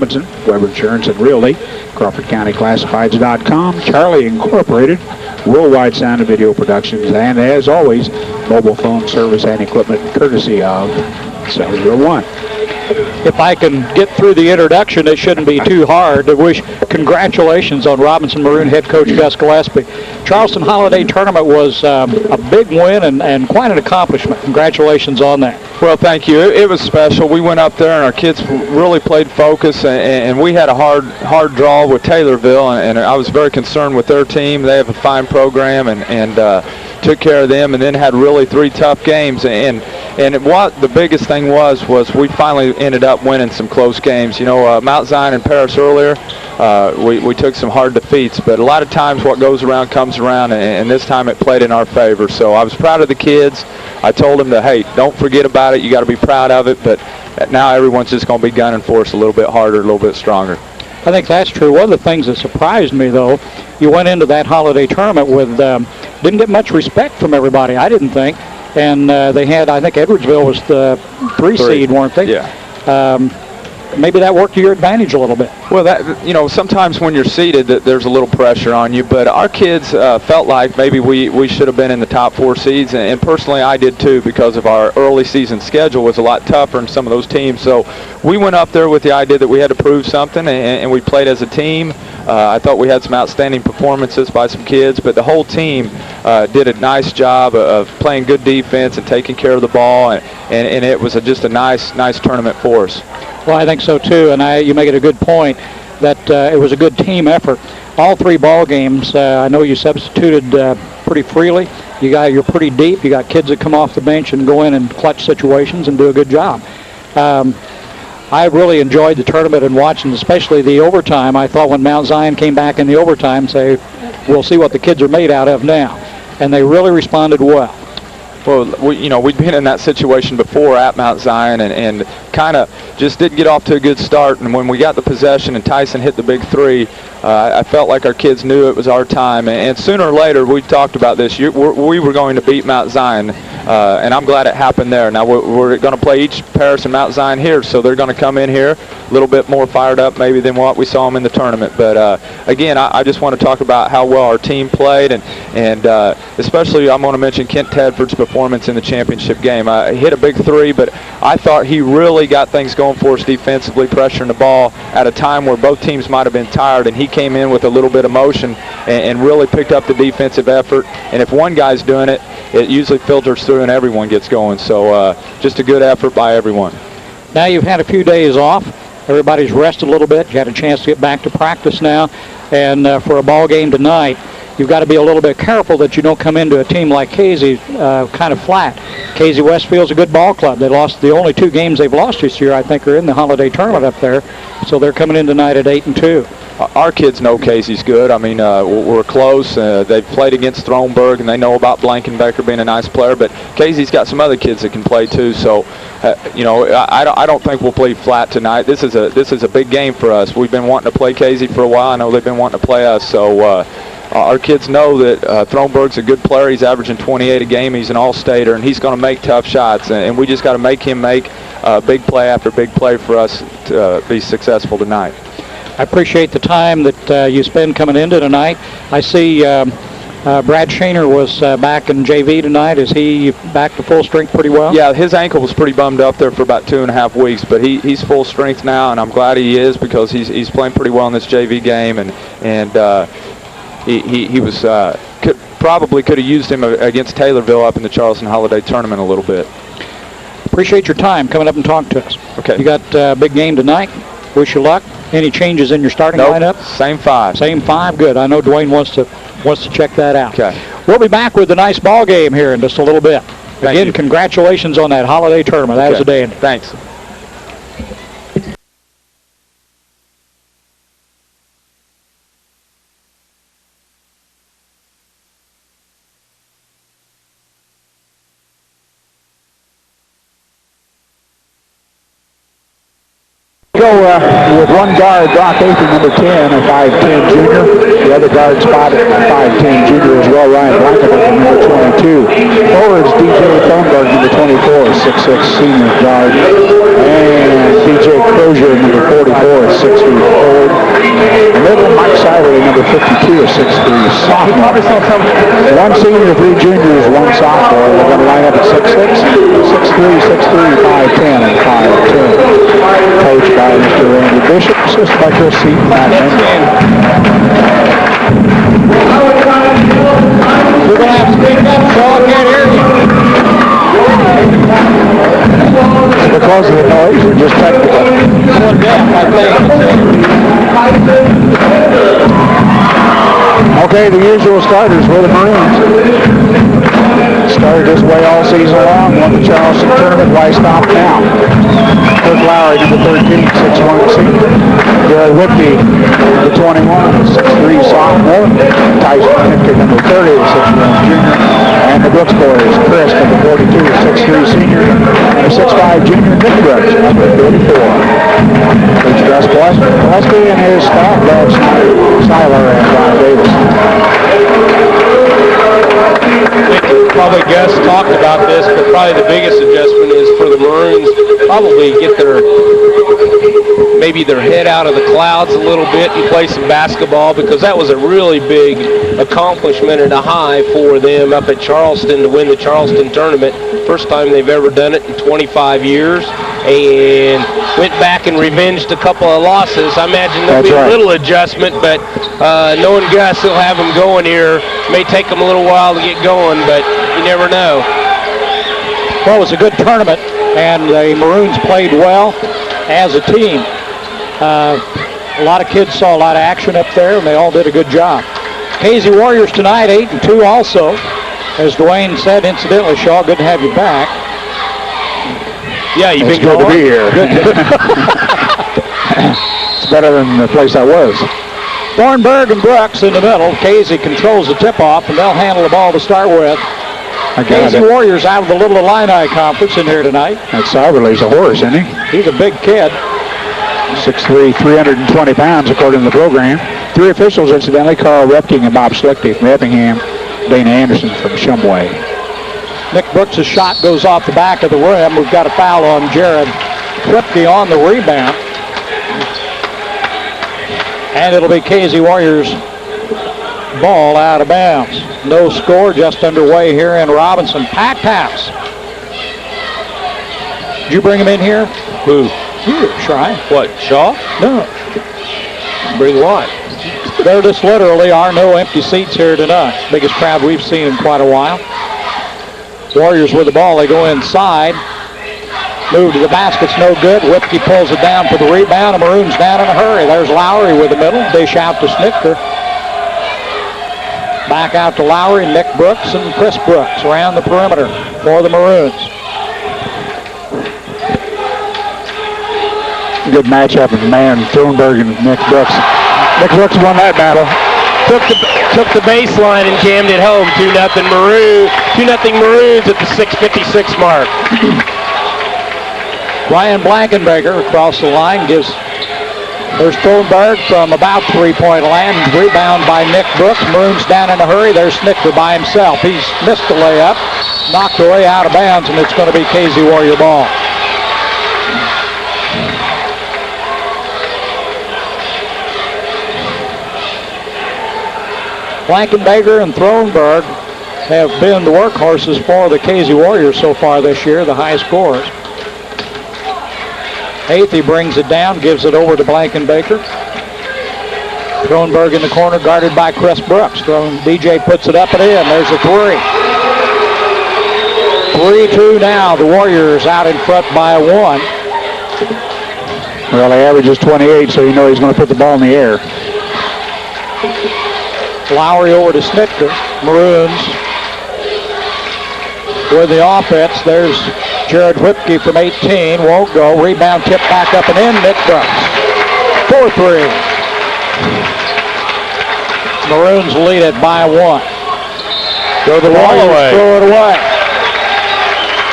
Robinson, Weber Insurance and Realty, Crawford County Classifieds.com, Charlie Incorporated, Worldwide Sound and Video Productions, and as always, mobile phone service and equipment courtesy of Cellular One. If I can get through the introduction, it shouldn't be too hard to wish congratulations on Robinson Maroon head coach Gus Gillespie. Charleston Holiday Tournament was a big win and quite an accomplishment. Congratulations on that. Well, thank you. It was special. We went up there and our kids really played focus, and we had a hard draw with Taylorville, and I was very concerned with their team. They have a fine program and took care of them, and then had really 3 tough games. And what the biggest thing was we finally ended up winning some close games. You know, Mount Zion and Paris earlier, we took some hard defeats, but a lot of times what goes around comes around, and this time it played in our favor. So I was proud of the kids. I told them hey, don't forget about it. You got to be proud of it, but now everyone's just going to be gunning for us a little bit harder, a little bit stronger. I think that's true. One of the things that surprised me, though, you went into that holiday tournament with didn't get much respect from everybody, I didn't think. And they had, I think Edwardsville was the 3 seed, weren't they? Yeah. Maybe that worked to your advantage a little bit. Well, that, you know, sometimes when you're seeded, there's a little pressure on you. But our kids felt like maybe we should have been in the top 4 seeds, and personally I did too, because of our early season schedule was a lot tougher in some of those teams. So we went up there with the idea that we had to prove something, and we played as a team. I thought we had some outstanding performances by some kids, but the whole team did a nice job of playing good defense and taking care of the ball, and it was just a nice tournament for us. Well, I think so too, and you make it a good point that it was a good team effort. All 3 ball games, I know you substituted pretty freely. You're pretty deep. You got kids that come off the bench and go in and clutch situations and do a good job. I really enjoyed the tournament and watching, especially the overtime. I thought when Mount Zion came back in the overtime, we'll see what the kids are made out of now, and they really responded well. Well, we'd been in that situation before at Mount Zion and kind of just didn't get off to a good start. And when we got the possession and Tyson hit the big 3, I felt like our kids knew it was our time. And sooner or later, we talked about this. We were going to beat Mount Zion, and I'm glad it happened there. Now, we're going to play each Paris and Mount Zion here, so they're going to come in here a little bit more fired up maybe than what we saw them in the tournament. But, again, I just want to talk about how well our team played, and especially I'm going to mention Kent Tedford's performance in the championship game. He hit a big 3, but I thought he really got things going for us defensively, pressuring the ball at a time where both teams might have been tired, and he came in with a little bit of motion and really picked up the defensive effort. And if one guy's doing it, it usually filters through and everyone gets going. So just a good effort by everyone. Now you've had a few days off. Everybody's rested a little bit. You had a chance to get back to practice now. And for a ball game tonight, you've got to be a little bit careful that you don't come into a team like Casey kind of flat. Casey Westfield's a good ball club. They lost the only 2 games they've lost this year, I think, are in the holiday tournament up there. So they're coming in tonight at 8-2. Our kids know Casey's good. I mean, we're close. They've played against Thronburg, and they know about Blankenbecker being a nice player. But Casey's got some other kids that can play too. So, I don't think we'll play flat tonight. This is a big game for us. We've been wanting to play Casey for a while. I know they've been wanting to play us. So. Our kids know that Thronburg's a good player. He's averaging 28 a game. He's an all-stater, and he's going to make tough shots. And we just got to make him make big play after big play for us to be successful tonight. I appreciate the time that you spend coming into tonight. I see Brad Shaner was back in JV tonight. Is he back to full strength pretty well? Yeah, his ankle was pretty bummed up there for about 2.5 weeks, but he's full strength now, and I'm glad he is because he's playing pretty well in this JV game, and he was probably could have used him against Taylorville up in the Charleston Holiday Tournament a little bit. Appreciate your time coming up and talking to us. Okay. You got a big game tonight. Wish you luck. Any changes in your starting lineup? Same 5. Same 5. Good. I know Dwayne wants to check that out. Okay. We'll be back with a nice ball game here in just a little bit. Thank Again, you. Congratulations on that holiday tournament. That was a dandy. Thanks. Go with one guard, Brock Athan, number 10, a 5'10 junior. The other guard spot at 5'10 junior as well, Ryan Blankenberg, number 22. Forwards, DJ Thornburg, number 24, 6'6 senior guard. And DJ Crozier, number 44, 6'3 forward. The middle, Mike Siverly, number 52, a 6'3 sophomore. One senior, 3 juniors, 1 sophomore. They're going to line up at 6'6, 6'3, 6'3, 5'10, and 5'10. Coached by Mr. Randy Bishop, assisted by Chris Seaton and Matt Mendoza. We're going to have to speak up, so I can't hear you. It's because of the noise or just technical? Going deaf, I think. Okay, the usual starters for the Maroons. Started this way all season long, won the Charleston tournament. Why stop now? Kirk Lowry, number 13, 6'1 senior. Jared Whitby, number 21, 6'3 sophomore. Tyson Pinker, number 30, 6'1 junior. And the Brooks boys, Chris, number 42, 6'3 senior. And a 6'5 junior, Nick Brooks, number 34. Coach Gus Gillespie and his staff, Brad Seiler and Brian Davis. Probably Gus talked about this, but probably the biggest adjustment is for the Maroons probably get maybe their head out of the clouds a little bit and play some basketball, because that was a really big accomplishment and a high for them up at Charleston to win the Charleston tournament. First time they've ever done it in 25 years, and went back and revenged a couple of losses. I imagine there'll be a little adjustment, but knowing Gus, he'll have them going here. May take them a little while to get going, but you never know. Well, it was a good tournament, and the Maroons played well as a team. A lot of kids saw a lot of action up there, and they all did a good job. Casey Warriors tonight, 8-2 also. As Dwayne said, incidentally, Shaw, good to have you back. Yeah, you've been good to be here. It's better than the place I was. Thornburg and Brooks in the middle. Casey controls the tip-off, and they'll handle the ball to start with. Casey Warriors out of the Little Illini Conference in here tonight. That Sauberly's a horse, isn't he? He's a big kid. 6'3", 320 pounds, according to the program. 3 officials, incidentally, Carl Repking and Bob Slichty from Effingham, Dana Anderson from Shumway. Nick Brooks' shot goes off the back of the rim. We've got a foul on Jared Kripke on the rebound. And it'll be Casey Warriors ball out of bounds. No score, just underway here in Robinson. Packed house. Did you bring him in here? Who? You, Shrine. What, Shaw? No. Bring what? There just literally are no empty seats here tonight. Biggest crowd we've seen in quite a while. Warriors with the ball. They go inside. Move to the basket's no good. Whipke pulls it down for the rebound. The Maroons down in a hurry. There's Lowry with the middle. Dish out to Snitker. Back out to Lowry, Nick Brooks, and Chris Brooks around the perimeter for the Maroons. Good matchup of man Thornburg and Nick Brooks. Nick Brooks won that battle. Took the baseline and jammed it home. 2-0 Maroons. 2-0 Maroons at the 6:56 mark. Ryan Blankenberger across the line gives. There's Thornburg from about three-point land. Rebound by Nick Brooks. Maroons down in a hurry. There's Snicker by himself. He's missed the layup. Knocked away out of bounds, and it's going to be Casey Warrior ball. Blankenberger and Thornburg have been the workhorses for the Casey Warriors so far this year, the high scorers. Athey brings it down, gives it over to Blankenberger. Thornburg in the corner, guarded by Chris Brooks. DJ puts it up and in. There's a three. 3-2 now. The Warriors out in front by 1. Well, he averages 28, so you know he's going to put the ball in the air. Lowry over to Snitker. Maroons with the offense. There's Jared Whipke from 18. Won't go. Rebound tip back up and in. Nick Brooks. 4-3. Maroons lead it by 1. Throw the ball away. Throw it away.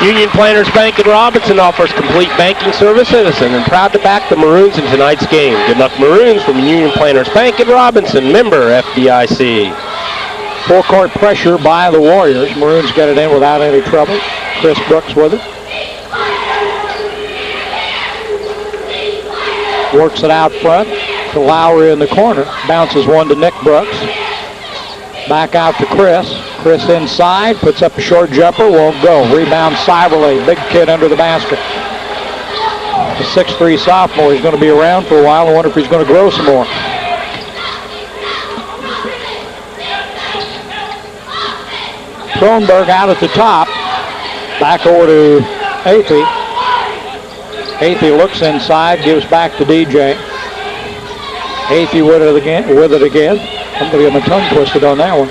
Union Planters Bank in Robinson offers complete banking services and proud to back the Maroons in tonight's game. Good luck, Maroons, from Union Planters Bank in Robinson, member FDIC. Full court pressure by the Warriors. Maroons get it in without any trouble. Chris Brooks with it. Works it out front to Lowry in the corner. Bounces one to Nick Brooks. Back out to Chris. Chris inside, puts up a short jumper, won't go. Rebound Cyberley, big kid under the basket. The 6'3" sophomore, he's going to be around for a while. I wonder if he's going to grow some more. Kronberg out at the top. Back over to Athey. Athey looks inside, gives back to DJ. Athey with it again. I'm going to get my tongue twisted on that one.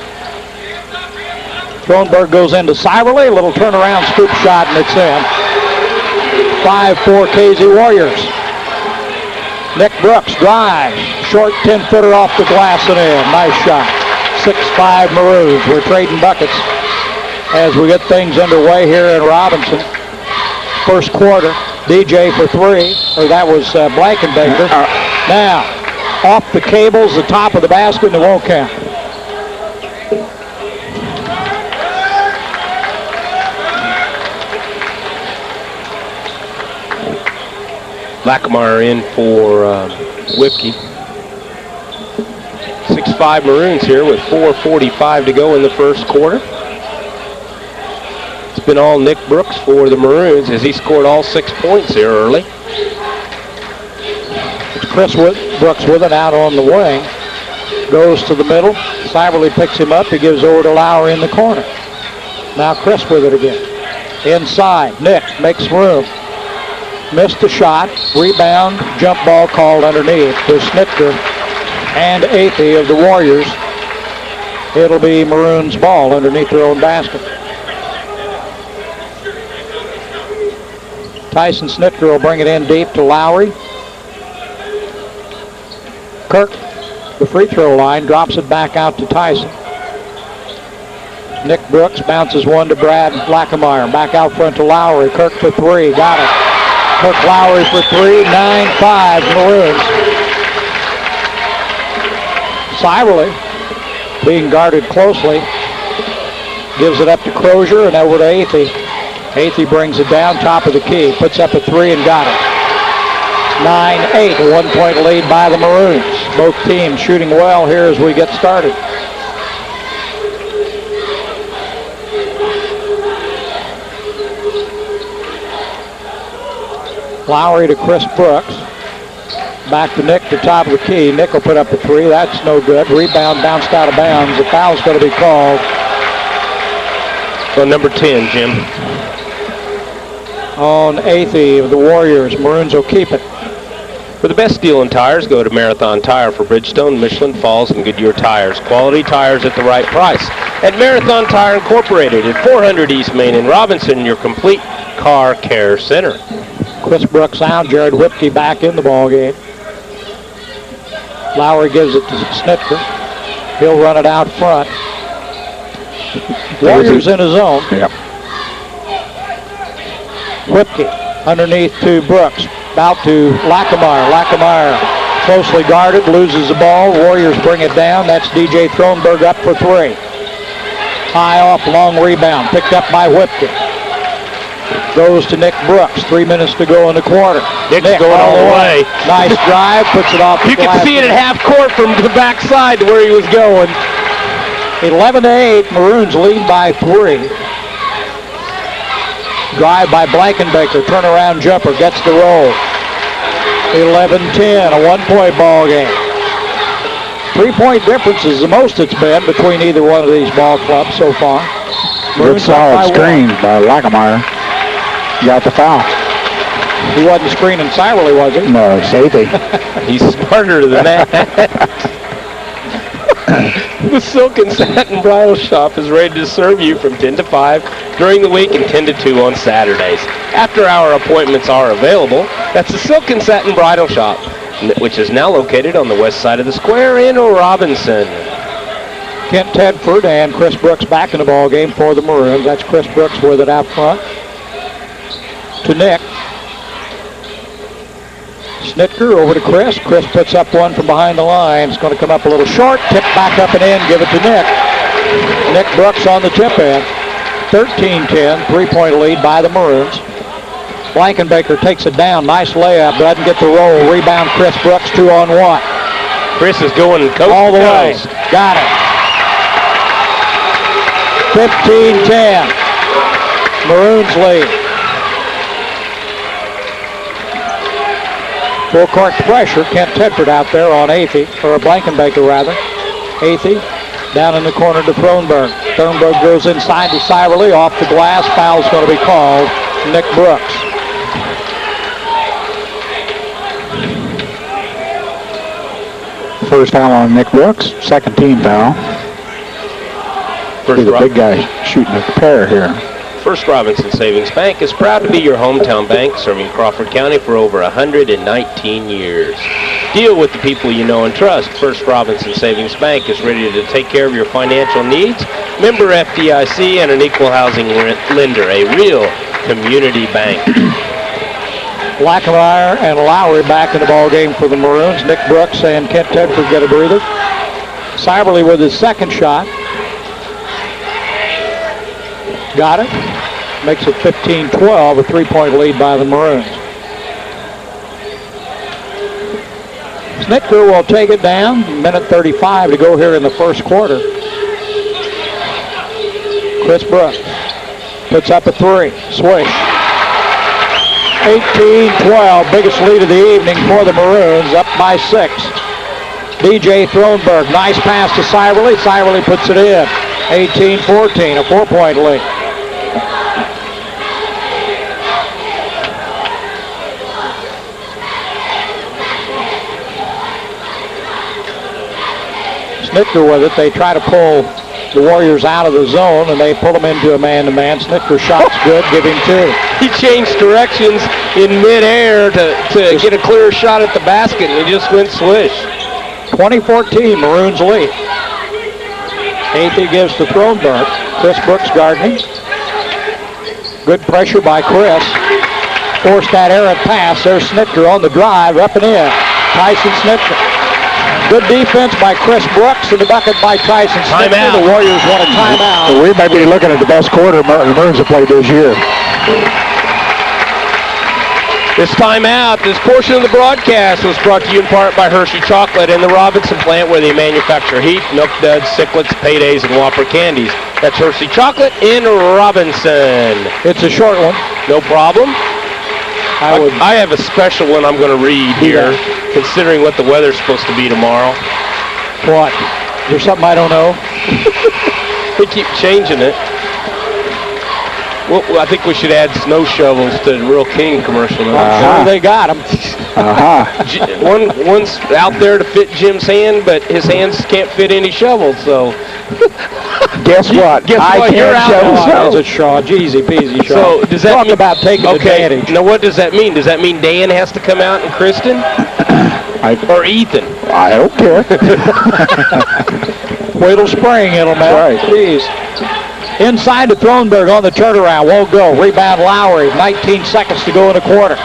Kronberg goes into Cyberley. A little turnaround scoop shot, and it's in. 5-4 KZ Warriors. Nick Brooks drives. Short 10-footer off the glass and in. Nice shot. 6-5 Maroons. We're trading buckets as we get things underway here in Robinson. First quarter. DJ for three. Or that was Blankenbaker. Now, off the cables, the top of the basket, and it won't count. Lackameyer in for Whipke. 6-5 Maroons here with 4:45 to go in the first quarter. It's been all Nick Brooks for the Maroons as he scored all 6 points here early. Chris Brooks with it out on the wing. Goes to the middle. Cyberley picks him up. He gives over to Lowry in the corner. Now Chris with it again. Inside. Nick makes room. Missed the shot. Rebound. Jump ball called underneath to Snitker and Athey of the Warriors. It'll be Maroons' ball underneath their own basket. Tyson Snitker will bring it in deep to Lowry. Kirk, the free throw line, drops it back out to Tyson. Nick Brooks bounces one to Brad Lackameyer. Back out front to Lowry. Kirk for three. Got it. Kirk Lowry for three. 9-5 Maroons. Cyberley being guarded closely. Gives it up to Crozier and over to Athey. Athey brings it down top of the key. Puts up a three and got it. 9-8, a 1-point lead by the Maroons. Both teams shooting well here as we get started. Lowry to Chris Brooks. Back to Nick to top of the key. Nick will put up a three. That's no good. Rebound bounced out of bounds. The foul's going to be called. So number 10, Jim. On Athey of the Warriors. Maroons will keep it. For the best deal in tires, go to Marathon Tire for Bridgestone, Michelin, Falls, and Goodyear tires. Quality tires at the right price. At Marathon Tire Incorporated at 400 East Main in Robinson, your complete car care center. Chris Brooks out. Jared Whipke back in the ball game. Lowry gives it to Snitker. He'll run it out front. Warriors in his zone. Yep. Whipke underneath to Brooks. Out to Lackameyer. Lackameyer closely guarded, loses the ball. Warriors bring it down. That's DJ Thronberg up for three. High off, long rebound. Picked up by Whipke. Goes to Nick Brooks. 3 minutes to go in the quarter. Nick going all the way. Nice drive. Puts it off the You glass. can see it at half court from the backside to where he was going. 11-8. Maroons lead by three. Drive by Blankenbaker. Turnaround jumper. Gets the roll. 11-10. A 1-point ball game. 3-point difference is the most it's been between either one of these ball clubs so far. Good solid screen by Lackameyer. Got the foul. He wasn't screening Cyberley, was he? No, safety. He's smarter than that. The Silk and Satin Bridal Shop is ready to serve you from 10 to 5 during the week and 10 to 2 on Saturdays. After-hour appointments are available. That's the Silk and Satin Bridal Shop, which is now located on the west side of the square in Robinson. Kent Tedford and Chris Brooks back in the ball game for the Maroons. That's Chris Brooks with it out front. to Nick. Snitker over to Chris. Chris puts up one from behind the line. It's going to come up a little short. Tip back up and in. Give it to Nick. Nick Brooks on the tip in. 13-10. 3-point lead by the Maroons. Blankenbaker takes it down. Nice layup. Doesn't get the roll. Rebound Chris Brooks. 2-on-1. Chris is going all the way. Got it. 15-10. Maroons lead. Full court pressure. Kent Tedford out there on Athey, or Blankenbaker rather. Athey down in the corner to Thornburg. Thornburg goes inside to Syverly. Off the glass. Foul's going to be called. Nick Brooks. First foul on Nick Brooks. Second team foul. The big guy shooting a pair here. First Robinson Savings Bank is proud to be your hometown bank, serving Crawford County for over 119 years. Deal with the people you know and trust. First Robinson Savings Bank is ready to take care of your financial needs. Member FDIC and an equal housing lender, a real community bank. Blackmeyer and Lowry back in the ball game for the Maroons. Nick Brooks and Kent Tedford get a breather. Syverly with his second shot. Got it. Makes it 15-12, a 3-point lead by the Maroons. Snitker will take it down. Minute 35 to go here in the first quarter. Chris Brooks puts up a three. Swish. 18-12, biggest lead of the evening for the Maroons, up by 6. DJ Thornburg, nice pass to Syverly. Syverly puts it in. 18-14, a 4-point lead. Snitker with it. They try to pull the Warriors out of the zone, and they pull them into a man-to-man. Snitker shot's good. Give him 2. He changed directions in midair to get a clear shot at the basket, and he just went swish. 20-14, Maroons lead. Athey gives to Thornburg. Chris Brooks guarding. Good pressure by Chris. Forced that errant pass. There's Snitker on the drive, up and in. Tyson Snitker. Good defense by Chris Brooks and the bucket by Tyson Snitker. Timeout. The Warriors want a timeout. So we might be looking at the best quarter the Maroons have played this year. This timeout, this portion of the broadcast was brought to you in part by Hershey Chocolate and the Robinson plant, where they manufacture Heath, Milk Duds, Sicklets, Paydays, and Whopper candies. That's Hershey Chocolate in Robinson. It's a short one. No problem. I have a special one I'm going to read here, considering what the weather's supposed to be tomorrow. What? Is there something I don't know? They keep changing it. Well, I think we should add snow shovels to the Real King commercial. Sure they got them. One's out there to fit Jim's hand, but his hands can't fit any shovels, so. Guess what? You're out. Is it Shaw? Easy peasy, Shaw. So does that mean about taking advantage? Now what does that mean? Does that mean Dan has to come out and Kristen? Or Ethan? I don't care. Wait till spring, it'll melt. Right. Jeez. Inside to Thornburg on the turnaround. Won't go. Rebound Lowry. 19 seconds to go in the quarter.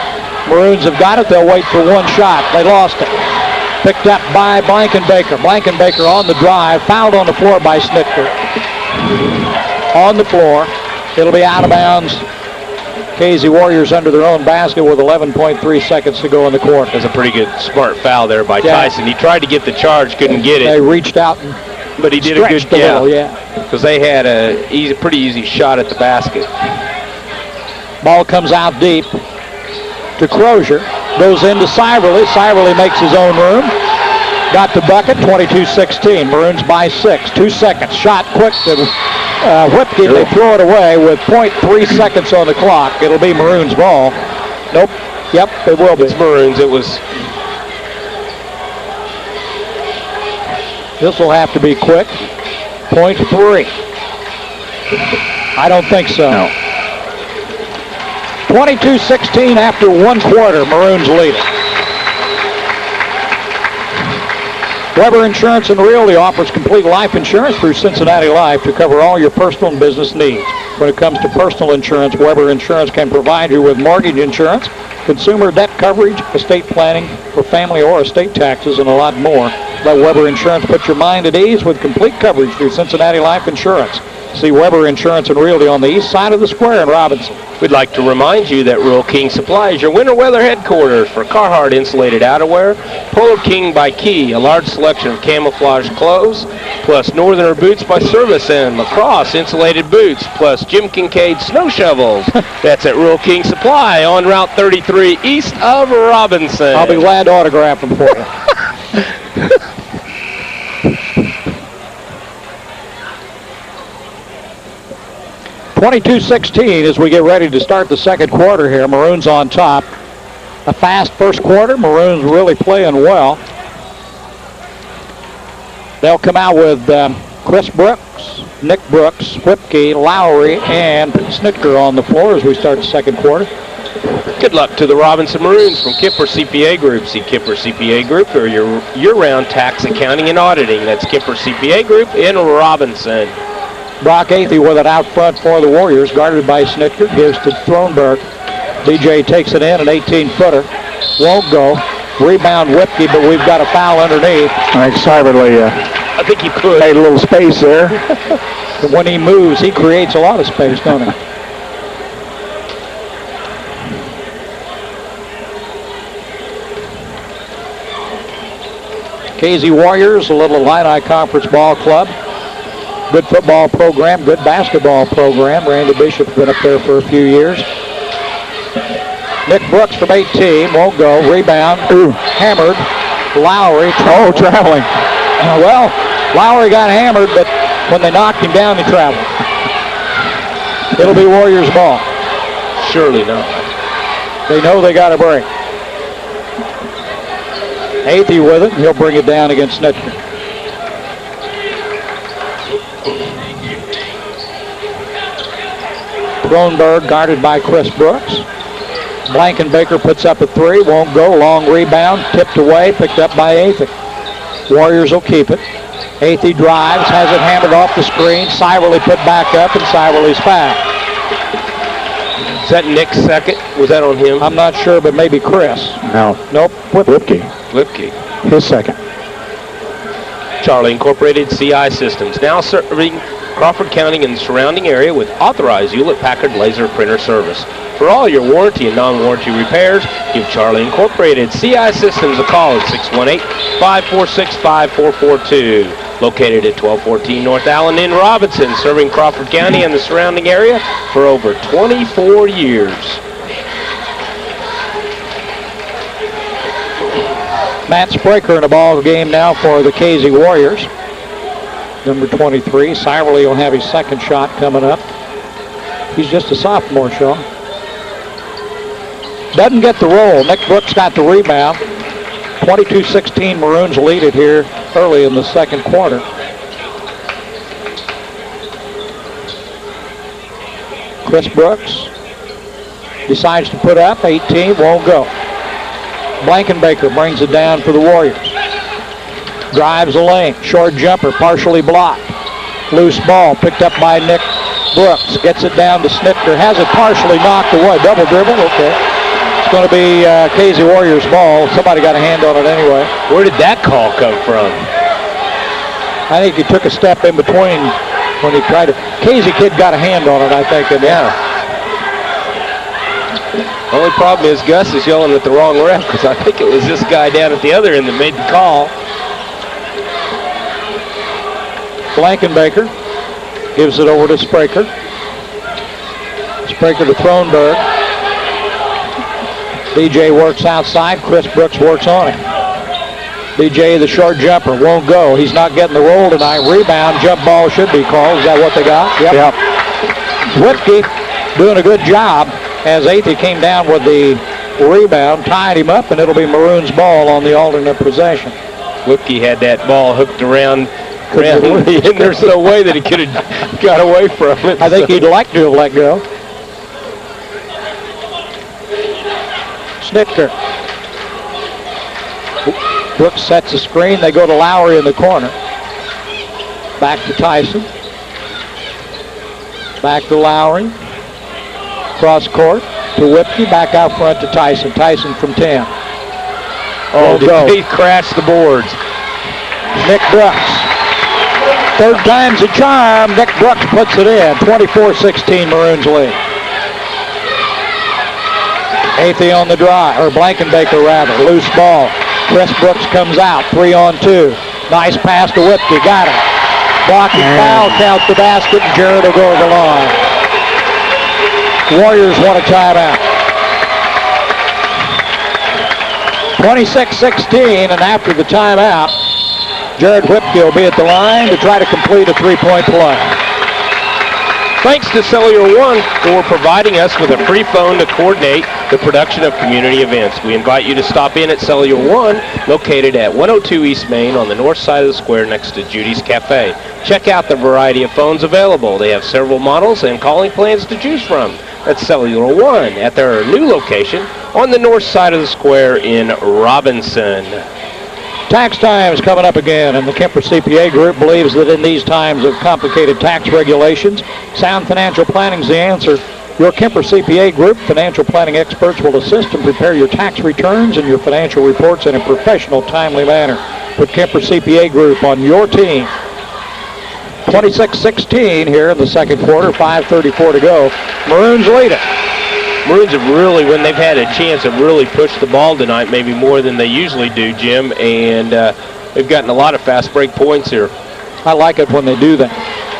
Maroons have got it. They'll wait for one shot. They lost it. Picked up by Blankenbaker. Blankenbaker on the drive. Fouled on the floor by Snitker. On the floor. It'll be out of bounds. KZ Warriors under their own basket with 11.3 seconds to go in the quarter. That's a pretty good, smart foul there by Tyson. He tried to get the charge, couldn't get it. They reached out and but he did a good job. Because they had a pretty easy shot at the basket. Ball comes out deep to Crozier. Goes into Syverly. Syverly makes his own room. Got the bucket, 22-16. Maroons by 6. 2 seconds. Shot quick to Whipke. They throw it away with 0.3 seconds on the clock. It'll be Maroons ball. Nope. Yep, it will be. It's Maroons. It was. This will have to be quick. 0.3. I don't think so. No. 22-16 after one quarter. Maroons lead it. Weber Insurance and Realty offers complete life insurance through Cincinnati Life to cover all your personal and business needs. When it comes to personal insurance, Weber Insurance can provide you with mortgage insurance, consumer debt coverage, estate planning for family or estate taxes, and a lot more. Let Weber Insurance put your mind at ease with complete coverage through Cincinnati Life Insurance. See Weber Insurance and Realty on the east side of the square in Robinson. We'd like to remind you that Rural King Supply is your winter weather headquarters for Carhartt insulated outerwear, Polo King by Key, a large selection of camouflage clothes, plus Northerner boots by Service and Lacrosse insulated boots, plus Jim Kincaid snow shovels. That's at Rural King Supply on Route 33 east of Robinson. I'll be glad to autograph them for you. 22-16 as we get ready to start the second quarter here. Maroons on top. A fast first quarter. Maroons really playing well. They'll come out with Chris Brooks, Nick Brooks, Whipke, Lowry, and Snitker on the floor as we start the second quarter. Good luck to the Robinson Maroons from Kipper CPA Group. See Kipper CPA Group for your year-round tax, accounting, and auditing. That's Kipper CPA Group in Robinson. Brock Athey with it out front for the Warriors, guarded by Snitker, gives to Thronberg. DJ takes it in, an 18-footer. Won't go. Rebound Whipke, but we've got a foul underneath. I think Cyberly I think he could. made a little space there. But when he moves, he creates a lot of space, don't he? KZ Warriors, a little Illini Conference ball club. Good football program, good basketball program. Randy Bishop's been up there for a few years. Nick Brooks from 18, won't go. Rebound, hammered. Lowry, traveling. Well, Lowry got hammered, but when they knocked him down, he traveled. It'll be Warriors ball. Surely not. They know they got a break. Athey with it. He'll bring it down against Snitker. Thronberg guarded by Chris Brooks. Blankenbaker puts up a three. Won't go. Long rebound. Tipped away. Picked up by Athey. Warriors will keep it. Athey drives. Has it hammered off the screen. Cyberly put back up, and Cyberly's foul. Is that Nick's second? Was that on him? I'm not sure, but maybe Chris. No. Nope. Whipke. Lipke. His second. Charlie Incorporated CI Systems, now serving Crawford County and the surrounding area with authorized Hewlett-Packard laser printer service. For all your warranty and non-warranty repairs, give Charlie Incorporated CI Systems a call at 618-546-5442. Located at 1214 North Allen in Robinson, serving Crawford County and the surrounding area for over 24 years. Matt Spraker in a ball game now for the KZ Warriors. Number 23. Cyberly will have his second shot coming up. He's just a sophomore, Sean. Doesn't get the roll. Nick Brooks got the rebound. 22-16 Maroons lead it here early in the second quarter. Chris Brooks decides to put up. 18, won't go. Blankenbaker brings it down for the Warriors. Drives the lane. Short jumper, partially blocked. Loose ball picked up by Nick Brooks. Gets it down to Snitker. Has it partially knocked away. Double dribble. Okay. It's going to be KZ Warriors ball. Somebody got a hand on it anyway. Where did that call come from? I think he took a step in between when he tried to. KZ kid got a hand on it, I think. Yeah. Only problem is Gus is yelling at the wrong ref because I think it was this guy down at the other end that made the call. Blankenbaker gives it over to Spraker. Spraker to Thronberg. DJ works outside. Chris Brooks works on him. DJ, the short jumper, won't go. He's not getting the roll tonight. Rebound, jump ball should be called. Is that what they got? Yep. Whipke doing a good job as Athey came down with the rebound, tied him up, and it'll be Maroons ball on the alternate possession. Whipke had that ball hooked around and there's no way that he could have got away from it. I think he'd like to have let go. Snitker. Brooks sets the screen. They go to Lowry in the corner. Back to Tyson. Back to Lowry. Cross court to Whipke. Back out front to Tyson. Tyson from 10. Oh, he crashed the boards. Nick Brooks. Third time's a charm. Nick Brooks puts it in. 24-16 Maroons lead. Athey on the drive, or Blankenbaker rather. Loose ball. Chris Brooks comes out. 3-on-2. Nice pass to Whipke. Got it. Blocking foul, count the basket, and Jared will go to the line. Warriors want a timeout. 26-16, and after the timeout, Jared Whipke will be at the line to try to complete a three-point play. Thanks to Cellular One for providing us with a free phone to coordinate the production of community events. We invite you to stop in at Cellular One, located at 102 East Main on the north side of the square next to Judy's Cafe. Check out the variety of phones available. They have several models and calling plans to choose from. That's Cellular One at their new location on the north side of the square in Robinson. Tax time is coming up again, and the Kemper CPA Group believes that in these times of complicated tax regulations, sound financial planning is the answer. Your Kemper CPA Group financial planning experts will assist and prepare your tax returns and your financial reports in a professional, timely manner. Put Kemper CPA Group on your team. 26-16 here in the second quarter, 5:34 to go. Maroons lead it. Maroons have really, when they've had a chance, have really pushed the ball tonight, maybe more than they usually do, Jim, and they've gotten a lot of fast break points here. I like it when they do that.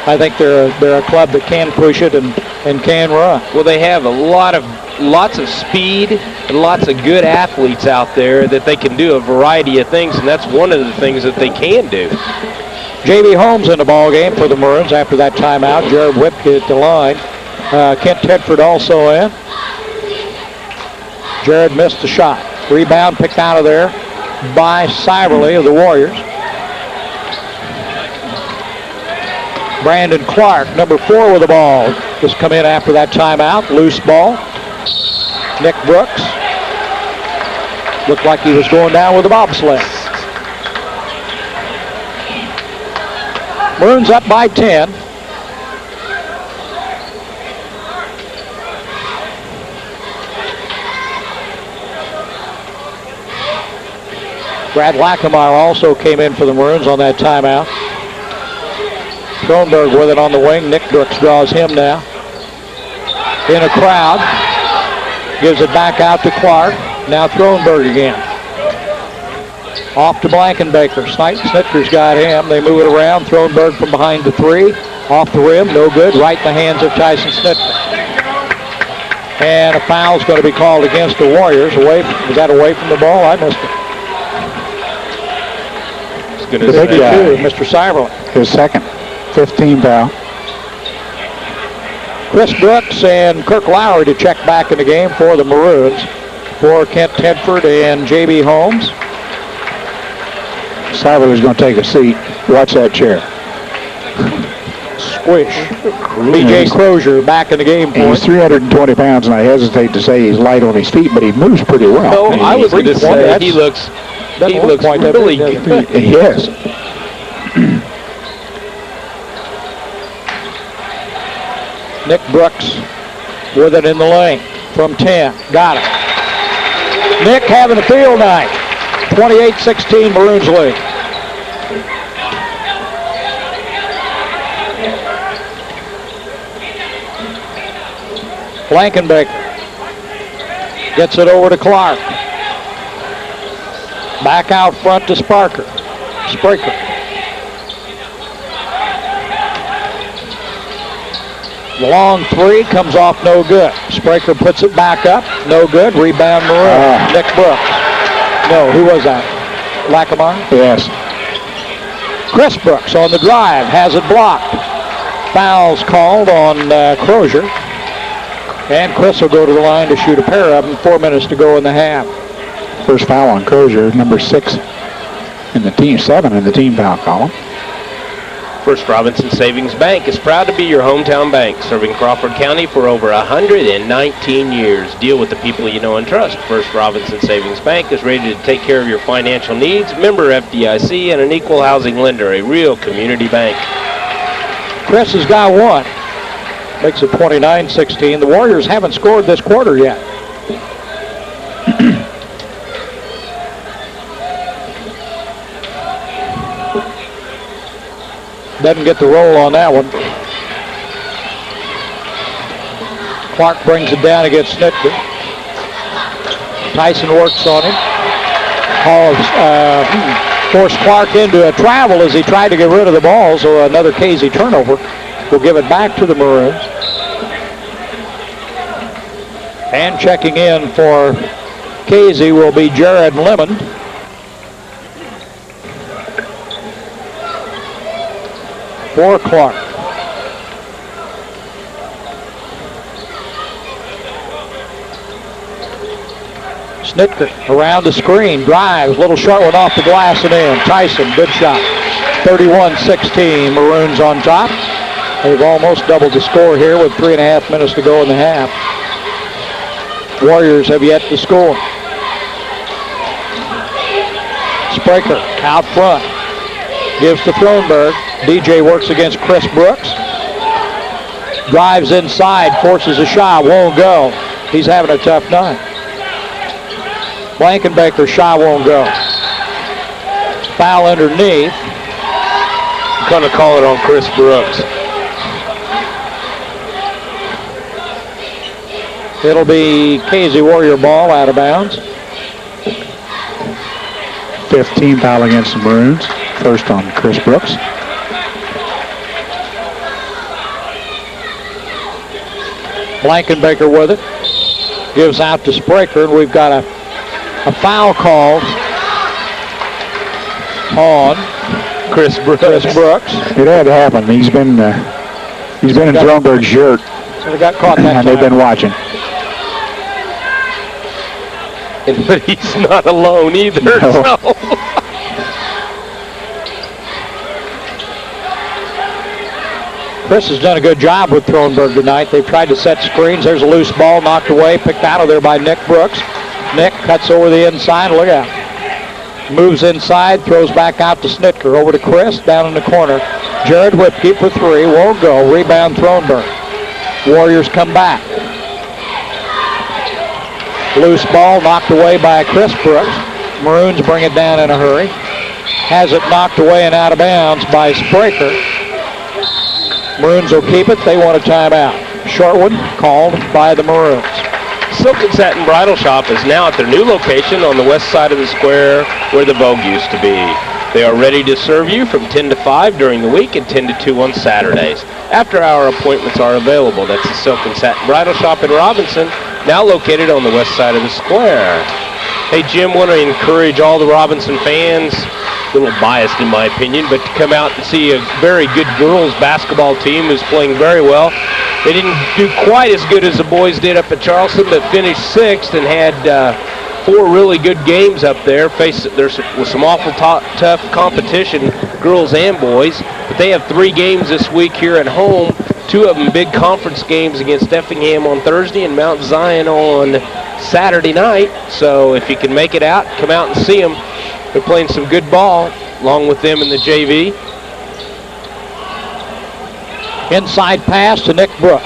I think they're a club that can push it and can run. Well, they have lots of speed and lots of good athletes out there that they can do a variety of things, and that's one of the things that they can do. J.B. Holmes in the ball game for the Maroons after that timeout. Jared Whipke at the line. Kent Tedford also in. Jared missed the shot. Rebound picked out of there by Syverly of the Warriors. Brandon Clark, number 4 with the ball, just come in after that timeout. Loose ball. Nick Brooks. Looked like he was going down with a bobsled. Maroons up by 10. Brad Lackamore also came in for the Maroons on that timeout. Kronberg with it on the wing. Nick Brooks draws him now. In a crowd. Gives it back out to Clark. Now Kronberg again. Off to Blankenbaker. Snitker's got him. They move it around. Kronberg from behind the 3. Off the rim. No good. Right in the hands of Tyson Snitker. And a foul's going to be called against the Warriors. Was that away from the ball? I missed it. The big guy, Mr. Syverly. His second, 15 foul. Chris Brooks and Kirk Lowry to check back in the game for the Maroons. For Kent Tedford and J.B. Holmes. Syverly's going to take a seat. Watch that chair. Squish. B.J. Crozier back in the game for He's 320 pounds, and I hesitate to say he's light on his feet, but he moves pretty well. No, I was going to say he looks really good. Yes. Nick Brooks with it in the lane from 10. Got it. Nick having a field night. 28-16 Maroons lead. Blankenbaker gets it over to Clark. Back out front to Spraker. The long 3 comes off no good. Spraker puts it back up. No good. Rebound Maroon. Nick Brooks. No, who was that? Lackamore? Yes. Chris Brooks on the drive. Has it blocked. Fouls called on Crozier. And Chris will go to the line to shoot a pair of them. 4 minutes to go in the half. First foul on Crozier, number 6 in the team, 7 in the team foul column. First Robinson Savings Bank is proud to be your hometown bank, serving Crawford County for over 119 years. Deal with the people you know and trust. First Robinson Savings Bank is ready to take care of your financial needs. Member FDIC and an equal housing lender, a real community bank. Chris has got one. Makes it 29-16. The Warriors haven't scored this quarter yet. Doesn't get the roll on that one. Clark brings it down against Snitka. Tyson works on him. Forced Clark into a travel as he tried to get rid of the ball, so another Casey turnover. Will give it back to the Maroons. And checking in for Casey will be Jared Lemon. For Clark. Snitka around the screen, drives, little short one off the glass and in. Tyson, good shot. 31-16, Maroons on top. They've almost doubled the score here with 3.5 minutes to go in the half. Warriors have yet to score. Spraker out front. Gives to Thronberg. DJ works against Chris Brooks. Drives inside, forces a shot, won't go. He's having a tough night. Blankenbaker's shot won't go. Foul underneath. Gonna call it on Chris Brooks. It'll be Casey Warrior ball out of bounds. 15 foul against the Maroons. First on Chris Brooks. Blankenbaker with it. Gives out to Spraker, and we've got a foul called on Chris Brooks. It had to happen. He's been in Thronberg's shirt. So they got caught that time. And they've been watching. But he's not alone either. No. So. Chris has done a good job with Thronberg tonight. They've tried to set screens. There's a loose ball knocked away, picked out of there by Nick Brooks. Nick cuts over the inside. Look out. Moves inside, throws back out to Snitka. Over to Chris, down in the corner. Jared Whipke for three, won't go. Rebound Thronberg. Warriors come back. Loose ball knocked away by Chris Brooks. Maroons bring it down in a hurry. Has it knocked away and out of bounds by Spraker. Maroons will keep it. They want a timeout. Short one called by the Maroons. Silk and Satin Bridal Shop is now at their new location on the west side of the square where the Vogue used to be. They are ready to serve you from 10 to 5 during the week and 10 to 2 on Saturdays. After-hour appointments are available. That's the Silk and Satin Bridal Shop in Robinson, now located on the west side of the square. Hey, Jim, want to encourage all the Robinson fans, a little biased in my opinion, but to come out and see a very good girls basketball team who's playing very well. They didn't do quite as good as the boys did up at Charleston, but finished 6th and had 4 really good games up there. There's some awful tough competition, girls and boys, but they have 3 games this week here at home. 2 of them big conference games against Effingham on Thursday and Mount Zion on Saturday night. So if you can make it out, come out and see them. They're playing some good ball along with them in the JV. Inside pass to Nick Brooks.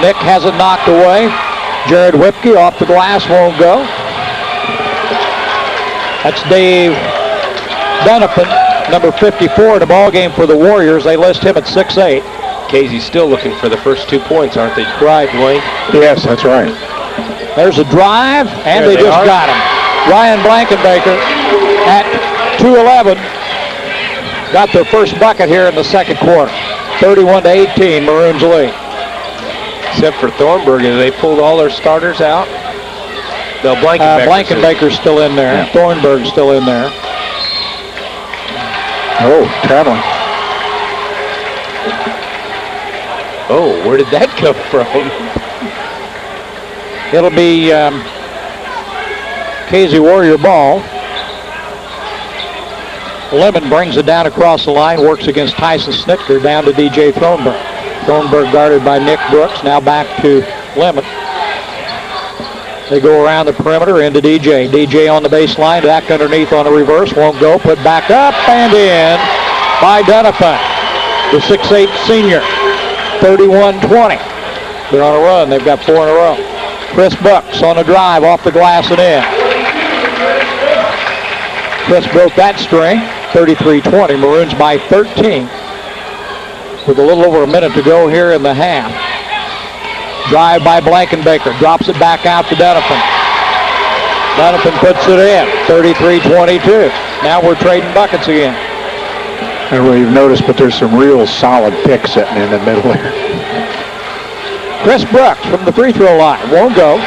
Nick has it knocked away. Jared Whipke off the glass, won't go. That's Dave Dunapin, number 54 in the ball game for the Warriors. They list him at 6'8". Casey's still looking for the first 2 points, aren't they? Right, Dwayne. Yes, that's right. There's a drive, and they just got him. Ryan Blankenbaker at 2:11 got their first bucket here in the second quarter. 31-18, Maroons lead. Except for Thornburg, they pulled all their starters out. No, Blankenbaker's still in there. Yeah. Thornburg's still in there. Oh, traveling. Oh, where did that come from? It'll be Casey Warrior ball. Lemon brings it down across the line, works against Tyson Snitka, down to DJ Thronberg. Thronberg guarded by Nick Brooks, now back to Lemon. They go around the perimeter into DJ. DJ on the baseline, back underneath on a reverse, won't go, put back up and in by Dunapin, the 6'8 senior. 31-20. They're on a run. They've got 4 in a row. Chris Bucks on a drive off the glass and in. Chris broke that string. 33-20. Maroons by 13. With a little over a minute to go here in the half. Drive by Blankenbaker. Drops it back out to Donovan. Donovan puts it in. 33-22. Now we're trading buckets again. I don't know if you've noticed, but there's some real solid picks sitting in the middle there. Chris Brooks from the free throw line. Won't go.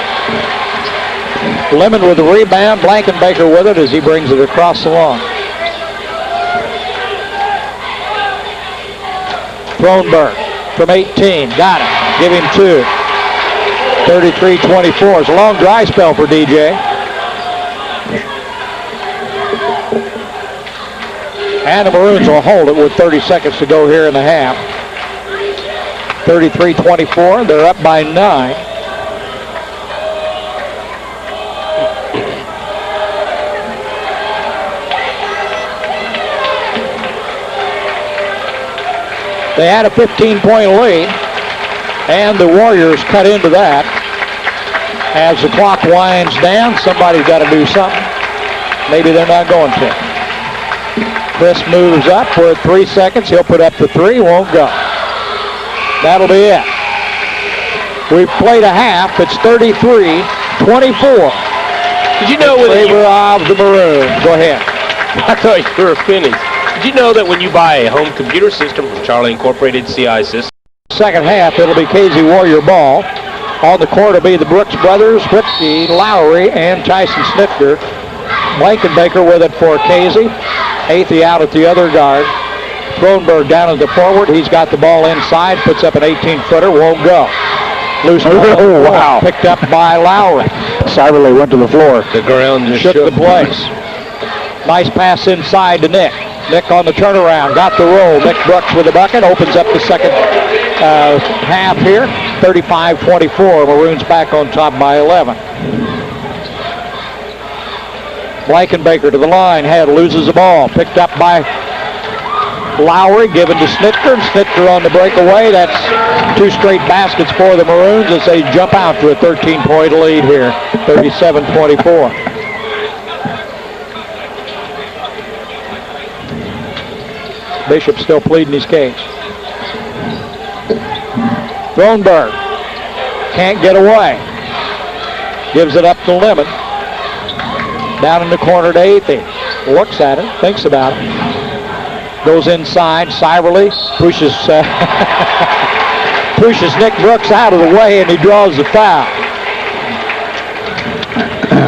Lemon with the rebound. Blankenbaker with it as he brings it across the lawn. Thronberg from 18. Got it. Give him 2. 33-24. It's a long dry spell for DJ. And the Maroons will hold it with 30 seconds to go here in the half. 33-24. They're up by 9. They had a 15-point lead, and the Warriors cut into that. As the clock winds down, somebody's got to do something. Maybe they're not going to. Chris moves up. We're at 3 seconds. He'll put up the 3. Won't go. That'll be it. We've played a half. It's 33-24. Did you know in favor of the Maroons? Go ahead. I thought you were finished. Did you know that when you buy a home computer system from Charlie Incorporated CI Systems? Second half, it'll be Casey Warrior ball. On the court will be the Brooks brothers, Whipkey, Lowry, and Tyson Snifter. Blankenbaker with it for Casey. Athey out at the other guard. Thronberg down at the forward. He's got the ball inside, puts up an 18-footer, won't go. Loose ball. Oh, wow. Picked up by Lowry. Cyberly went to the floor. The ground just Shook the place. Nice pass inside to Nick. Nick on the turnaround, got the roll. Nick Brooks with the bucket, opens up the second half here. 35-24, Maroons back on top by 11. Blankenbaker to the line, Head loses the ball. Picked up by Lowry, given to Snitker, and Snitker on the breakaway. That's 2 straight baskets for the Maroons as they jump out to a 13-point lead here, 37-24. Bishop still pleading his case. Thronberg can't get away. Gives it up to Lemon. Down in the corner to Athey. Looks at it, thinks about it. Goes inside. Cyberly pushes pushes Nick Brooks out of the way, and he draws the foul.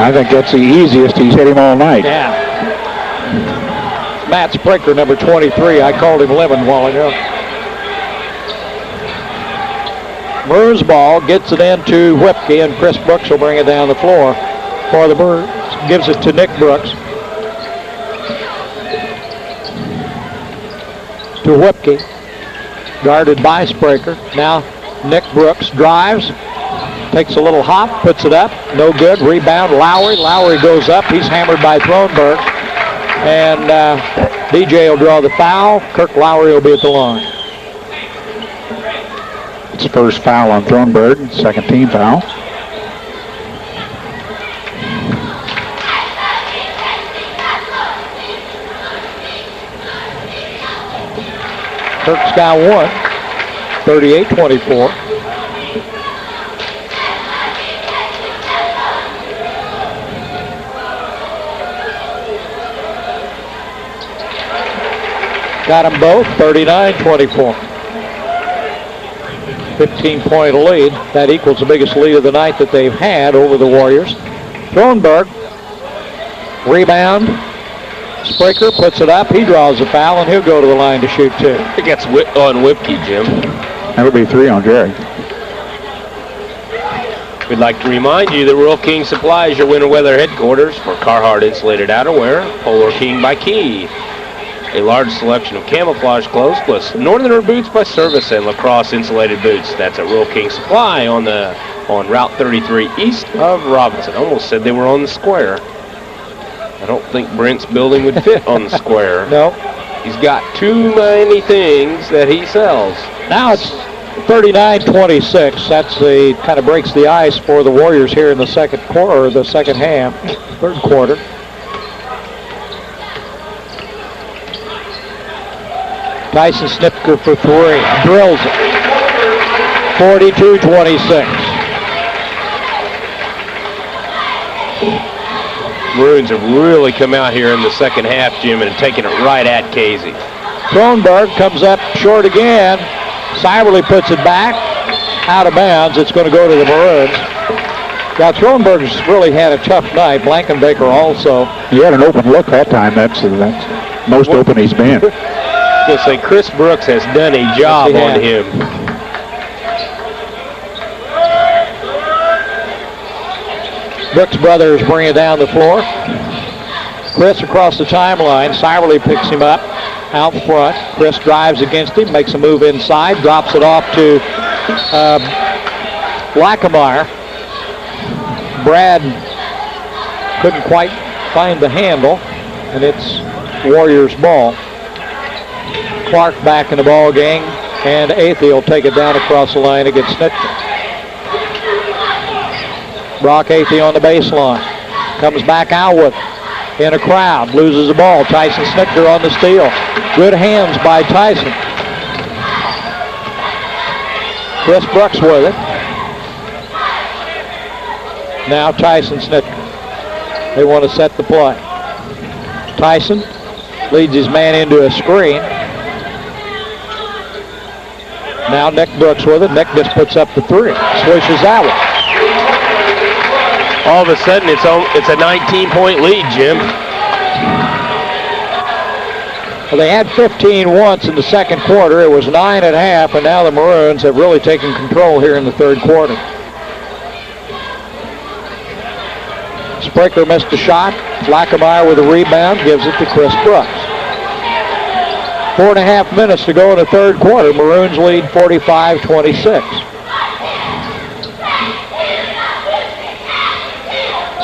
I think that's the easiest he's hit him all night. Yeah. Matt Sprinkler, number 23. I called him Lemon a while ago. Maroons ball, gets it into Whipkey, and Chris Brooks will bring it down the floor for the Maroons. Gives it to Nick Brooks. To Whipkey. Guarded by Spraker. Now Nick Brooks drives. Takes a little hop, puts it up. No good. Rebound, Lowry. Lowry goes up. He's hammered by Thronberg. And DJ will draw the foul. Kirk Lowry will be at the line. It's the first foul on Thronberg, second team foul. Kirk's got 1. 38-24. Got them both, 39-24. 15-point lead. That equals the biggest lead of the night that they've had over the Warriors. Thronberg, rebound. Spraker puts it up. He draws the foul, and he'll go to the line to shoot 2. I think that's on Whipkey, Jim. That would be 3 on Jerry. We'd like to remind you that Rural King Supply is your winter weather headquarters for Carhartt insulated outerwear, Polar King by Key. A large selection of camouflage clothes plus Northerner boots by Service and Lacrosse insulated boots. That's at Rural King Supply on Route 33 east of Robinson. Almost said they were on the square. I don't think Brent's building would fit on the square. No. He's got too many things that he sells. Now it's 39-26. That's the kind of breaks the ice for the Warriors here in the second quarter, or the second half, third quarter. Tyson Snitker for three. Drills it. 42-26. Maroons have really come out here in the second half, Jim, and taken it right at Casey. Kronberg comes up short again. Cyberly puts it back. Out of bounds. It's going to go to the Maroons. Now, Kronberg's really had a tough night. Blankenbaker also. He had an open look that time. That's most open he's been. I'll say Chris Brooks has done a job on him. Brooks brothers bring it down the floor. Chris across the timeline. Cyberly picks him up out front. Chris drives against him, makes a move inside, drops it off to Lackameyer. Brad couldn't quite find the handle, and it's Warriors ball. Clark back in the ball game, and Athey will take it down across the line against Snitker. Brock Athey on the baseline. Comes back out with it. In a crowd. Loses the ball. Tyson Snitker on the steal. Good hands by Tyson. Chris Brooks with it. Now Tyson Snitker. They want to set the play. Tyson leads his man into a screen. Now Nick Brooks with it. Nick just puts up the three. Swishes that one. All of a sudden, it's a 19-point lead, Jim. Well, they had 15 once in the second quarter. It was 9 at half, and now the Maroons have really taken control here in the third quarter. Spraker missed a shot. Lackameyer with a rebound, gives it to Chris Brooks. 4.5 minutes to go in the third quarter. Maroons lead 45-26.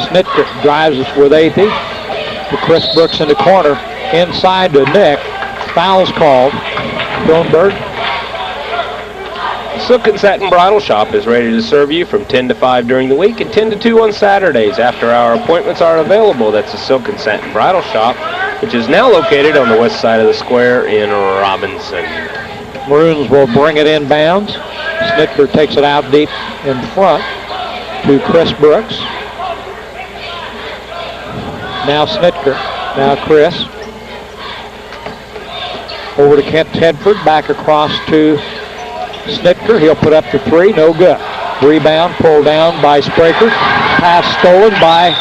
Snitker drives us with Athey to Chris Brooks in the corner. Inside to Nick. Foul's called. Kronberg. Silk and Satin Bridal Shop is ready to serve you from 10 to 5 during the week and 10 to 2 on Saturdays. After-hour appointments are available. That's the Silk and Satin Bridal Shop, which is now located on the west side of the square in Robinson. Maroons will bring it inbounds. Snitker takes it out deep in front to Chris Brooks. Now Snitker. Now Chris. Over to Kent Tedford. Back across to Snitker. He'll put up the three. No good. Rebound pulled down by Spraker. Pass stolen by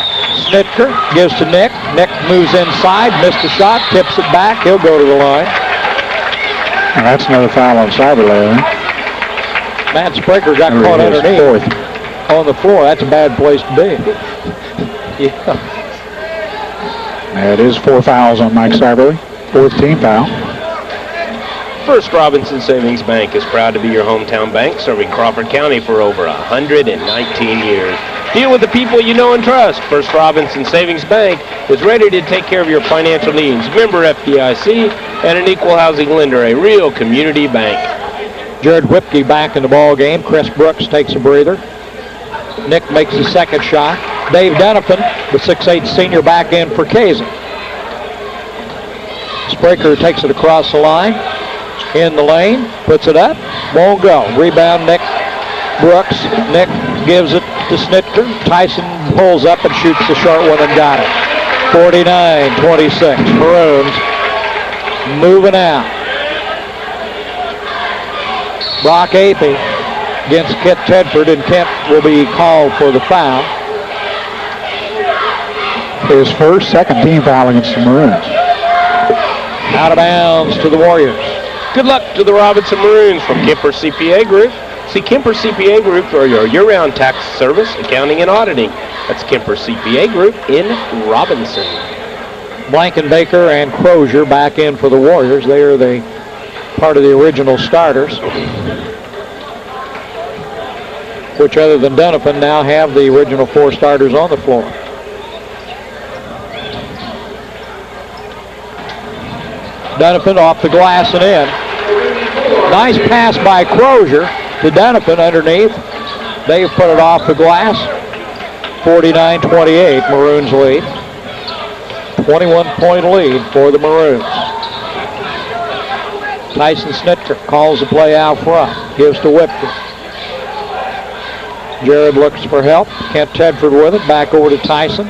Snitker. Gives to Nick. Nick moves inside. Missed the shot. Tips it back. He'll go to the line. And that's another foul on Cyberly. Matt Spraker got caught underneath on the floor. That's a bad place to be. Yeah. That is 4 fouls on Mike Cyberly. 4th team foul. First Robinson Savings Bank is proud to be your hometown bank, serving Crawford County for over 119 years. Deal with the people you know and trust. First Robinson Savings Bank is ready to take care of your financial needs. Member FDIC and an equal housing lender, a real community bank. Jared Whipke back in the ball game. Chris Brooks takes a breather. Nick makes the second shot. Dave Donovan, the 6'8 senior, back in for Casey. Spraker takes it across the line. In the lane, puts it up, won't go. Rebound, Nick Brooks. Nick gives it to Snitker. Tyson pulls up and shoots the short one and got it. 49-26. Maroons moving out. Brock Athey against Kent Tedford, and Kent will be called for the foul. His first, second team foul against the Maroons. Out of bounds to the Warriors. Good luck to the Robinson Maroons from Kemper CPA Group. See Kemper CPA Group for your year-round tax service, accounting, and auditing. That's Kemper CPA Group in Robinson. Blankenbaker and Crozier back in for the Warriors. They are the part of the original starters, which other than Donovan now have the original 4 starters on the floor. Donovan off the glass and in. Nice pass by Crozier. to Donovan underneath. They've put it off the glass. 49-28, Maroons lead. 21-point lead for the Maroons. Tyson Snitker calls the play out front. Gives to Whipton. Jared looks for help. Kent Tedford with it. Back over to Tyson.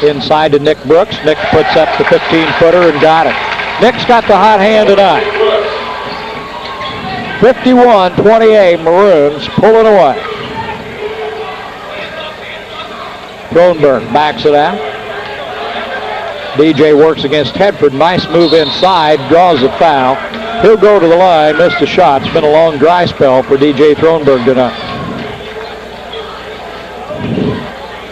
Inside to Nick Brooks. Nick puts up the 15-footer and got it. Nick's got the hot hand tonight. 51-28, Maroons pulling away. Kronberg backs it out. DJ works against Tedford. Nice move inside. Draws a foul. He'll go to the line. Missed a shot. It's been a long dry spell for DJ Thronberg tonight.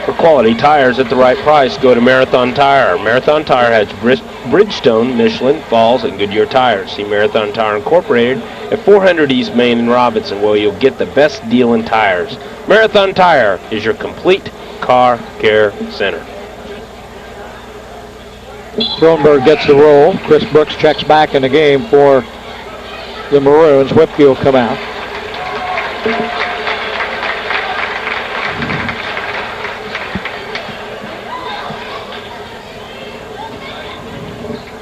For quality tires at the right price, go to Marathon Tire. Marathon Tire has Bridgestone, Michelin, Falls, and Goodyear tires. See Marathon Tire Incorporated at 400 East Main in Robinson, where you'll get the best deal in tires. Marathon Tire is your complete car care center. Thronberg gets the roll. Chris Brooks checks back in the game for the Maroons. Whipke will come out.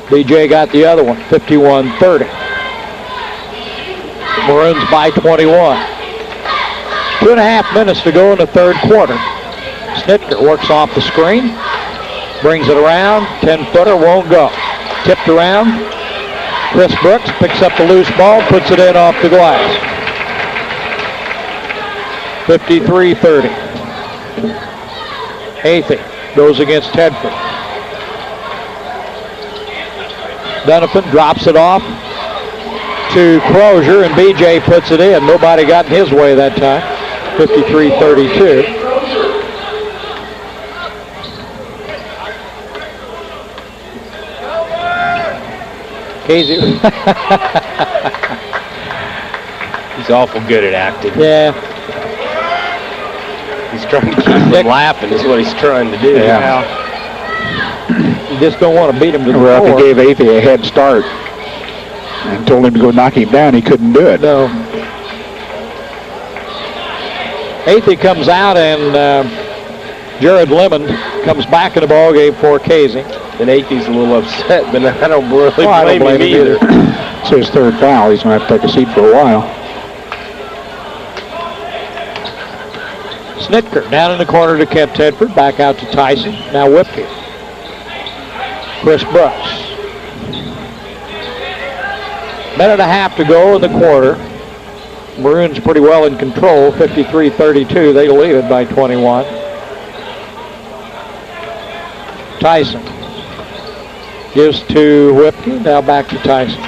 DJ got the other one, 51-30. Maroons by 21. 2.5 minutes to go in the third quarter. Snitker works off the screen. Brings it around. 10-footer won't go. Tipped around. Chris Brooks picks up the loose ball, puts it in off the glass. 53-30. Athey goes against Tedford. Donovan drops it off to Crozier, and BJ puts it in. Nobody got in his way that time. 53-32. Casey. He's awful good at acting. Yeah. He's trying to keep them laughing is what he's trying to do. Yeah. You just don't want to beat him to the Well, floor. if he gave Athey a head start and told him to go knock him down, he couldn't do it. No. Athey comes out, and Jared Lemon comes back in the ball game for Casey. And Athey's a little upset, but I don't really I don't blame him either. It's his third foul. He's going to have to take a seat for a while. Snitker down in the corner to Kent Tedford. Back out to Tyson. Now Whipke. Chris Brooks. Minute and a half to go in the quarter. Maroons pretty well in control. 53-32. They lead it by 21. Tyson gives to Whipke. Now back to Tyson.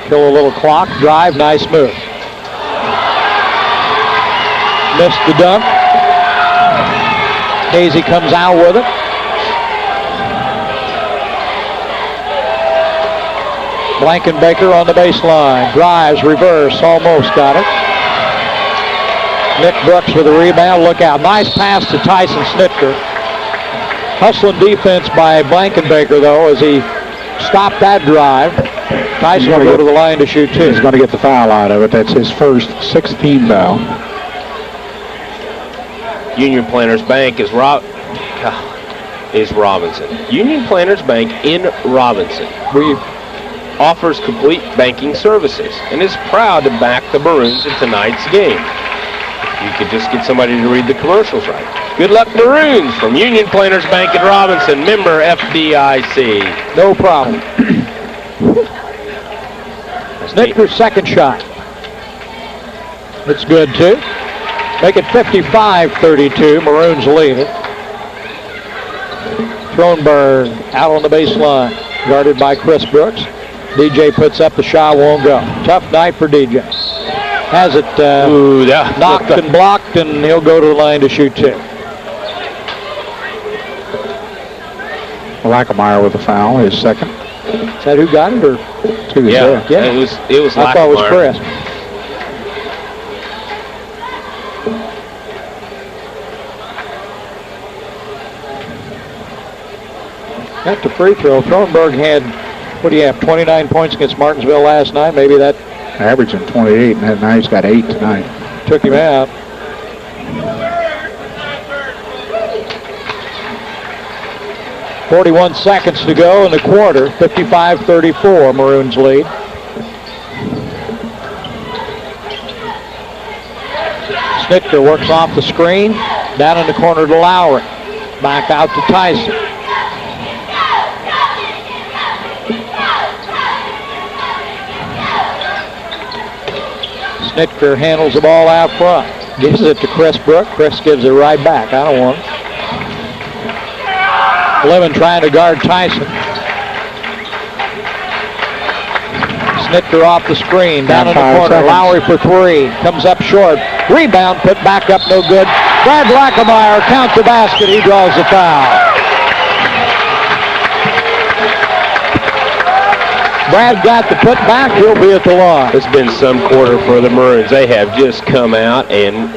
Kill a little clock. Drive. Nice move. Missed the dunk. Casey comes out with it. Blankenbaker on the baseline. Drives. Reverse. Almost got it. Nick Brooks with a rebound. Look out. Nice pass to Tyson Snitker. Hustling defense by Blankenbaker, though, as he stopped that drive. Tyson will go to the line to shoot two. He's going to get the foul out of it. That's his first 16 foul. Union Planters Bank is Robinson. Union Planters Bank in Robinson offers complete banking services and is proud to back the Maroons in tonight's game. You could just get somebody to read the commercials right. Good luck, Maroons, from Union Planters Bank in Robinson, member FDIC. No problem. Snitker's second shot. It's good, too. Make it 55-32. Maroons lead it. Thronberg out on the baseline. Guarded by Chris Brooks. DJ puts up the shot, won't go. Tough night for DJ. Has it knocked and blocked, and he'll go to the line to shoot two. Lackemeyer with a foul, his second. Is that who got it, or? Yeah. It was I thought it was Chris. At the free throw, Thronberg had What do you have, 29 points against Martinsville last night? Maybe that Averaging 28, and now he's got 8 tonight. took him out. .41 seconds to go in the quarter. 55-34, Maroons lead. Snicker works off the screen. Down in the corner to Lowry. Back out to Tyson. Snicker handles the ball out front. Gives it to Chris Brook. Chris gives it right back. I don't want it. Lemon trying to guard Tyson. Snicker off the screen. Down in the corner. Seconds. Lowry for 3. Comes up short. Rebound. Put back up. No good. Brad Blackemeyer counts the basket. He draws the foul. Brad got the put back. He'll be at the line. It's been some quarter for the Maroons. They have just come out and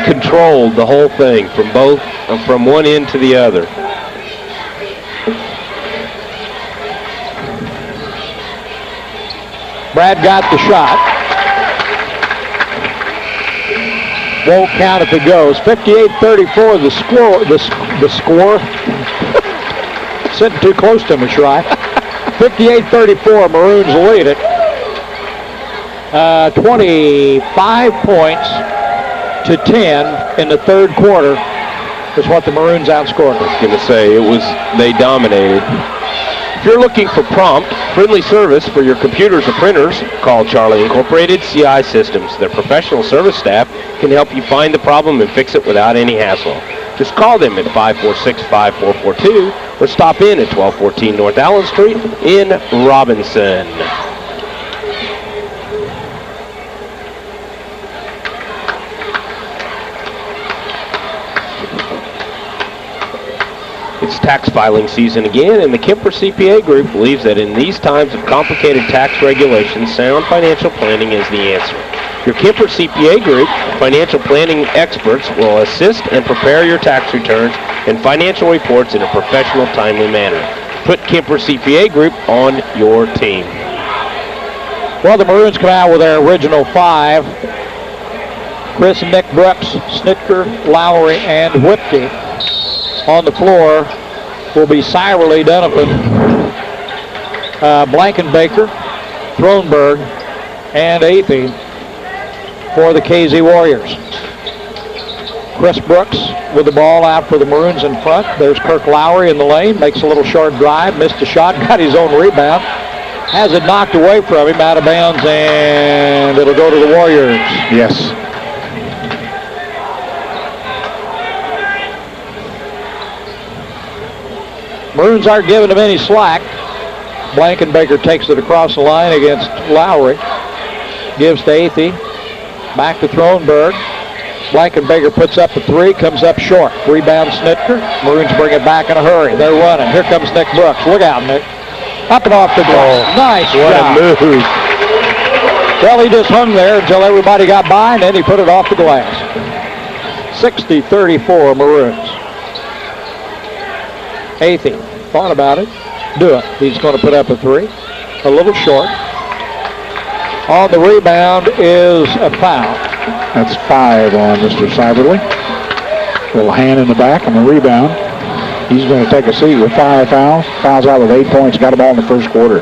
controlled the whole thing from one end to the other. Brad got the shot. Won't count if it goes. 58-34 the score. Sitting too close to me, Shry. 58-34, Maroons lead it. 25 points to 10 in the third quarter is what the Maroons outscored. I was going to say, they dominated. If you're looking for prompt, friendly service for your computers or printers, call Charlie Incorporated CI Systems. Their professional service staff can help you find the problem and fix it without any hassle. Just call them at 546-5442 or stop in at 1214 North Allen Street in Robinson. It's tax filing season again, and the Kemper CPA Group believes that in these times of complicated tax regulations, sound financial planning is the answer. Your Kemper CPA Group financial planning experts will assist and prepare your tax returns and financial reports in a professional, timely manner. Put Kemper CPA Group on your team. Well, the Maroons come out with their original 5. Chris and Nick Brooks, Snicker, Lowry, and Whipke. On the floor will be Sirely, Donovan, Blankenbaker, Thronberg, and Athey for the KZ Warriors. Chris Brooks with the ball out for the Maroons in front. There's Kirk Lowry in the lane, makes a little short drive, missed a shot, got his own rebound. Has it knocked away from him, out of bounds, and it'll go to the Warriors. Yes. Maroons aren't giving him any slack. Blankenbaker takes it across the line against Lowry. Gives to Athey. Back to Thronberg. Blankenbaker puts up a 3, comes up short. Rebound Snicker. Maroons bring it back in a hurry. They're running. Here comes Nick Brooks. Look out, Nick. Up and off the goal. Nice job. What a move. Well, he just hung there until everybody got by, and then he put it off the glass. 60-34 Maroons. Athey thought about it. Do it. He's going to put up a 3. A little short. On the rebound is a foul. That's 5 on Mr. Seiberly. Little hand in the back on the rebound. He's going to take a seat with 5 fouls. Fouls out with 8 points. Got a ball in the first quarter.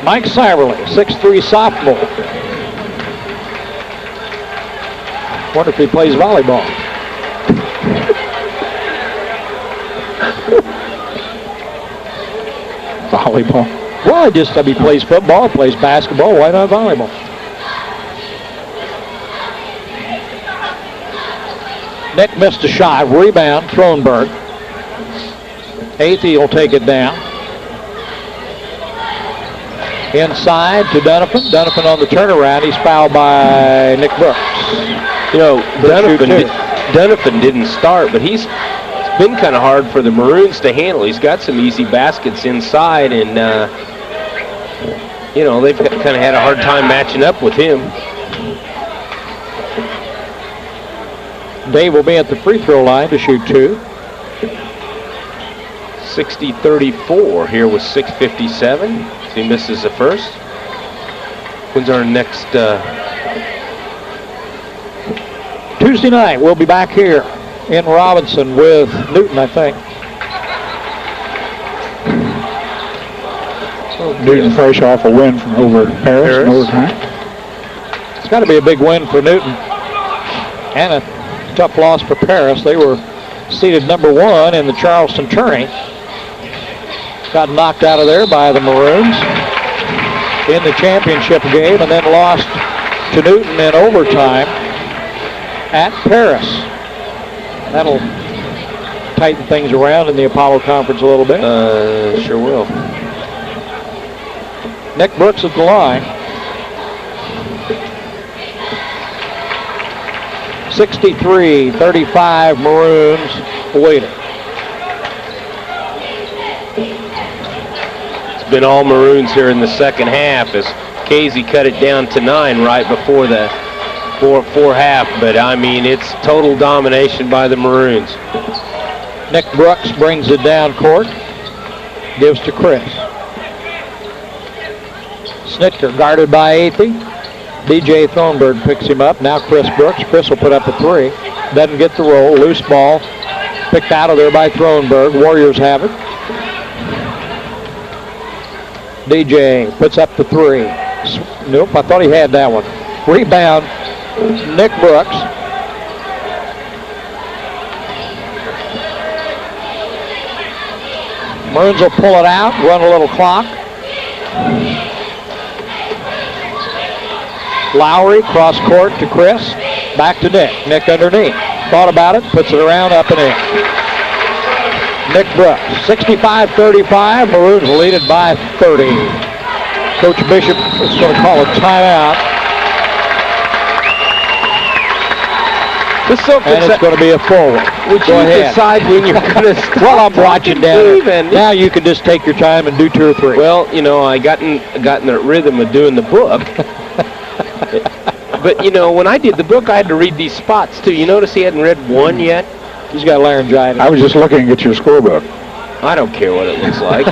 Mike Seiberly, 6'3" sophomore. Wonder if he plays volleyball. Volleyball. Well, he plays football, plays basketball. Why not volleyball? Nick missed a shot. Rebound, Thronberg. Athey will take it down. Inside to Donovan. Donovan on the turnaround. He's fouled by Nick Brooks. You know, Donovan didn't start, but it's been kind of hard for the Maroons to handle. He's got some easy baskets inside, and, they've kind of had a hard time matching up with him. Dave will be at the free throw line to shoot 2. 60-34 here with 6:57. He misses the first. When's our next? Tuesday night, we'll be back here in Robinson with Newton, I think. Newton fresh off a win from over Paris in overtime. It's got to be a big win for Newton. And a tough loss for Paris. They were seeded number 1 in the Charleston tourney. Got knocked out of there by the Maroons in the championship game and then lost to Newton in overtime at Paris. That'll tighten things around in the Apollo Conference a little bit. Sure will. Nick Brooks at the line. 63-35 Maroons leading. It's been all Maroons here in the second half as Casey cut it down to 9 right before the four half. But I mean, it's total domination by the Maroons. Nick Brooks brings it down court. Gives to Chris. Snitker guarded by Athey. DJ Thornburg picks him up. Now Chris Brooks. Chris will put up a 3. Doesn't get the roll. Loose ball picked out of there by Thornburg. Warriors have it. DJ puts up the 3. Nope, I thought he had that one. Rebound, Nick Brooks. Maroons will pull it out, run a little clock. Lowry, cross court to Chris. Back to Nick. Nick underneath. Thought about it, puts it around, up and in. Nick Brooks, 65-35. Maroons lead it by 30. Coach Bishop is going to call a timeout. And it's going to be a forward. Would you decide when you're going to stop? Well, I'm watching down there. Now you can just take your time and do 2 or 3. Well, you know, I got in the rhythm of doing the book. But, you know, when I did the book, I had to read these spots, too. You notice he hadn't read 1 yet? He's got laryngitis. I was just looking at your scorebook. I don't care what it looks like.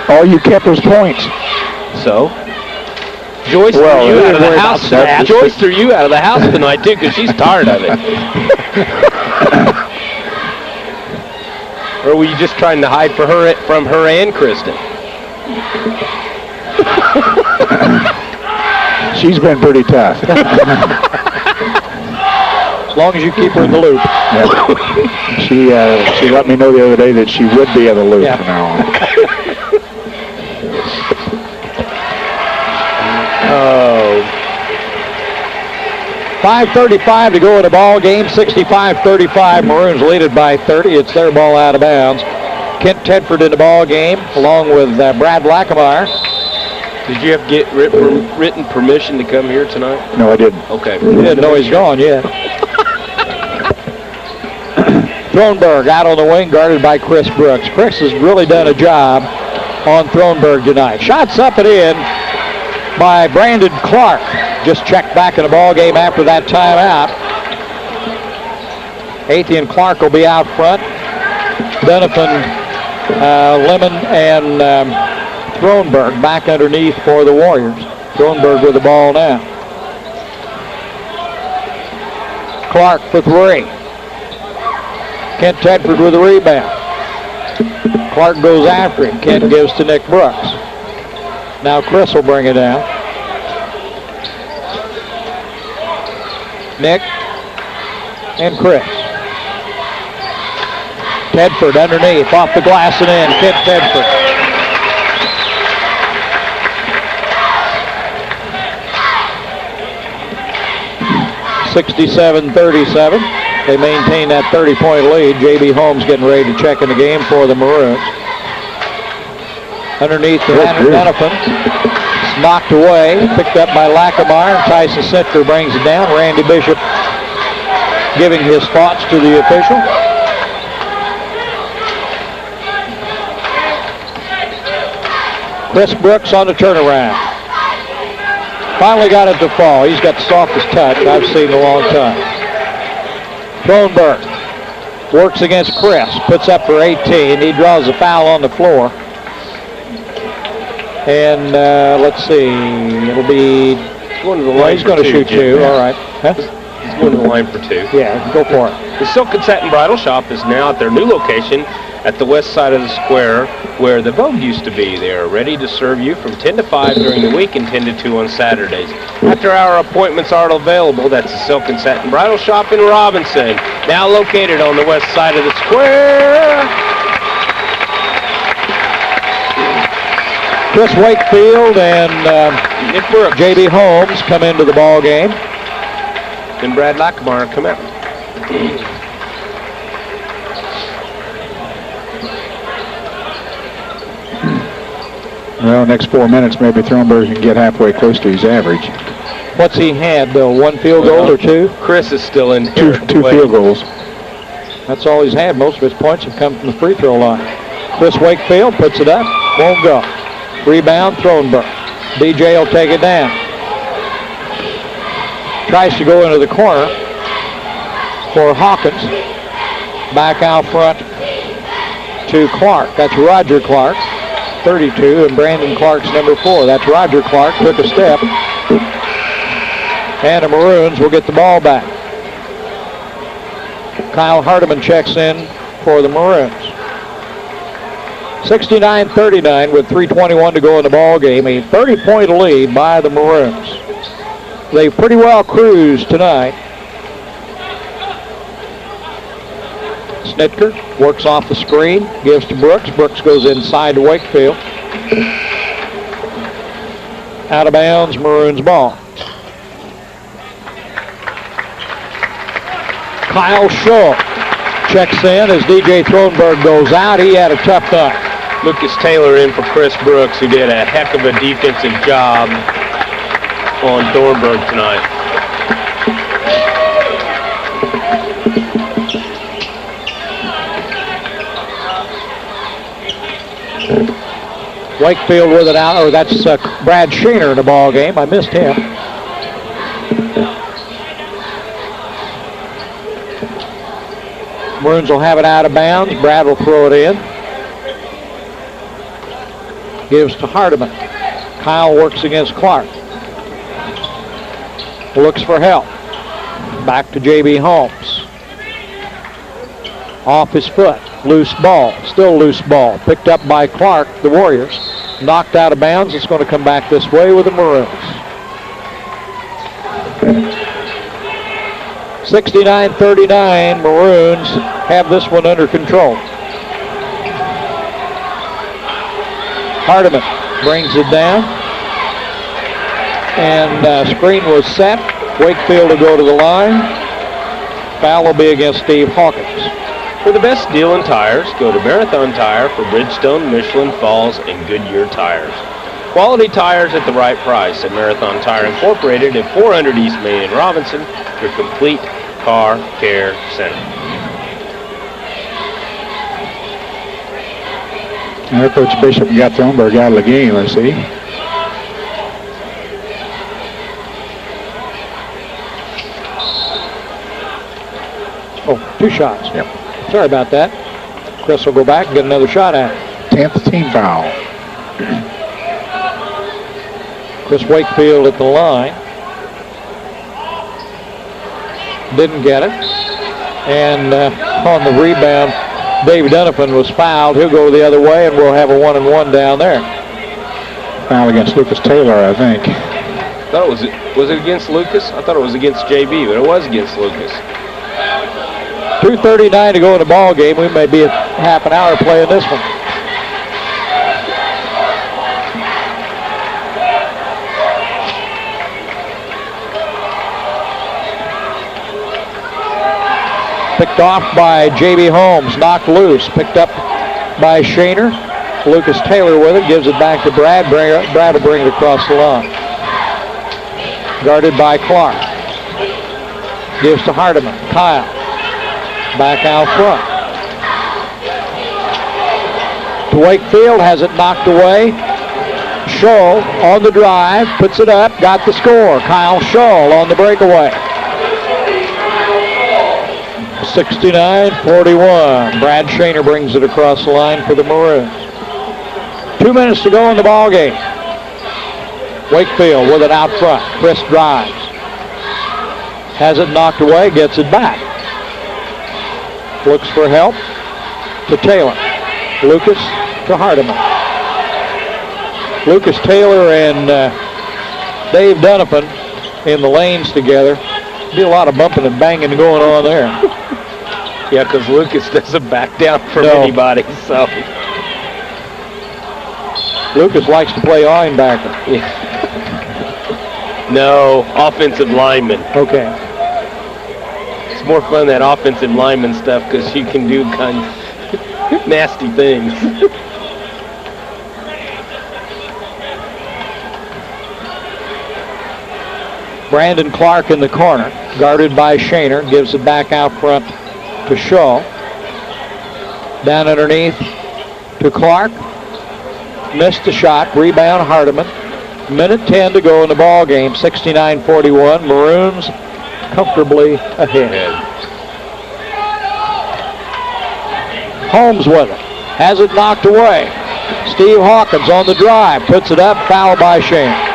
All you kept was points. So? Joyce threw you out of the house. Joyce threw you out of the house tonight, too, because she's tired of it. Or were you just trying to hide from her and Kristen? She's been pretty tough. As long as you keep her in the loop. Yeah. She let me know the other day that she would be in the loop from now on. 5:35 to go in the ball game. 65-35. Maroons lead it by 30. It's their ball out of bounds. Kent Tedford in the ball game, along with Brad Lackameyer. Did you have to get written permission to come here tonight? No, I didn't. Okay. You didn't know he's gone yet. Thornburg out on the wing, guarded by Chris Brooks. Chris has really done a job on Thornburg tonight. Shots up and in by Brandon Clark. Just checked back in the ball game after that timeout. Athey and Clark will be out front. Donovan, Lemon, and Thornburg back underneath for the Warriors. Thornburg with the ball now. Clark for 3. Kent Tedford with the rebound. Clark goes after him. Kent gives to Nick Brooks. Now Chris will bring it down. Nick and Chris. Tedford underneath, off the glass and in. Kent Tedford. (67-37). They maintain that 30-point lead. J.B. Holmes getting ready to check in the game for the Maroons. Underneath the Donovan. It's knocked away. Picked up by Lackameyer. Tyson Snitker brings it down. Randy Bishop giving his thoughts to the official. Chris Brooks on the turnaround. Finally got it to fall. He's got the softest touch I've seen in a long time. Thornburg works against Chris, puts up for 18. He draws a foul on the floor. And let's see, it'll be, Going to the line he's going to shoot two, all right. Huh? He's going to the line for two. Yeah, go for it. The Silk and Satin Bridal Shop is now at their new location at the west side of the square where the Vogue used to be. They are ready to serve you from 10 to 5 during the week and 10 to 2 on Saturdays. After-hour appointments are available. That's the Silk and Satin Bridal Shop in Robinson, now located on the west side of the square. Chris Wakefield and Nick Brooks J.B. Holmes come into the ball game. and Brad Lackmeyer come out. Well, next 4 minutes, maybe Thornburg can get halfway close to his average. What's he had, Bill? One field goal or two? Chris is still in Two field goals. That's all he's had. Most of his points have come from the free throw line. Chris Wakefield puts it up, won't go. Rebound, Thornburg. DJ will take it down. Tries to go into the corner for Hawkins. Back out front to Clark. That's Roger Clark, 32, and Brandon Clark's number 4. That's Roger Clark, took a step. And the Maroons will get the ball back. Kyle Hardiman checks in for the Maroons. 69-39 with 3:21 to go in the ball game. A 30-point lead by the Maroons. They pretty well cruised tonight. Snitker works off the screen, gives to Brooks. Brooks goes inside to Wakefield. Out of bounds, Maroons ball. Kyle Shull checks in as DJ Thornburg goes out. He had a tough night. Lucas Taylor in for Chris Brooks, who did a heck of a defensive job on Thornburg tonight. Wakefield with it out. Oh, that's Brad Sheener in the ball game. I missed him. Maroons will have it out of bounds. Brad will throw it in. Gives to Hardiman. Kyle works against Clark. Looks for help. Back to J.B. Holmes. Off his foot. Loose ball. Still loose ball. Picked up by Clark, the Warriors. Knocked out of bounds. It's going to come back this way with the Maroons. 69-39. Maroons have this one under control. Hardiman brings it down. And screen was set. Wakefield will go to the line. Foul will be against Steve Hawkins. For the best deal in tires, go to Marathon Tire for Bridgestone, Michelin, Falls, and Goodyear tires. Quality tires at the right price at Marathon Tire Incorporated at 400 East Main in Robinson, your complete car care center. Now, Coach Bishop got Thornburg out of the game, let's see. Oh, 2 shots. Yep. Sorry about that. Chris will go back and get another shot at it. 10th team foul. Chris Wakefield at the line. Didn't get it. And on the rebound, Dave Dunafin was fouled. He'll go the other way, and we'll have a 1-and-1 down there. Foul against Lucas Taylor, I think. I thought was it against Lucas? I thought it was against JB, but it was against Lucas. 2:39 to go in the ball game. We may be a half an hour playing this one. Picked off by J.B. Holmes, knocked loose. Picked up by Shaner. Lucas Taylor with it, gives it back to Brad. Brad will bring it across the line. Guarded by Clark. Gives to Hardiman. Kyle. Back out front. To Wakefield, has it knocked away. Scholl on the drive, puts it up, got the score. Kyle Scholl on the breakaway. 69-41. Brad Shaner brings it across the line for the Maroons. 2 minutes to go in the ball game. Wakefield with it out front. Chris drives. Has it knocked away, gets it back. Looks for help to Taylor. Lucas to Hardiman. Lucas Taylor and Dave Dunaphan in the lanes together. Be a lot of bumping and banging going on there. Yeah, because Lucas doesn't back down from anybody, so. Lucas likes to play linebacker. Yeah. No, offensive lineman. Okay. It's more fun, that offensive lineman stuff, because you can do kind of nasty things. Brandon Clark in the corner, guarded by Shaner, gives it back out front to Shaw. Down underneath to Clark. Missed the shot. Rebound Hardiman. Minute 10 to go in the ball game. 69-41. Maroons comfortably ahead. Holmes with it. Has it knocked away. Steve Hawkins on the drive. Puts it up. Foul by Shaner.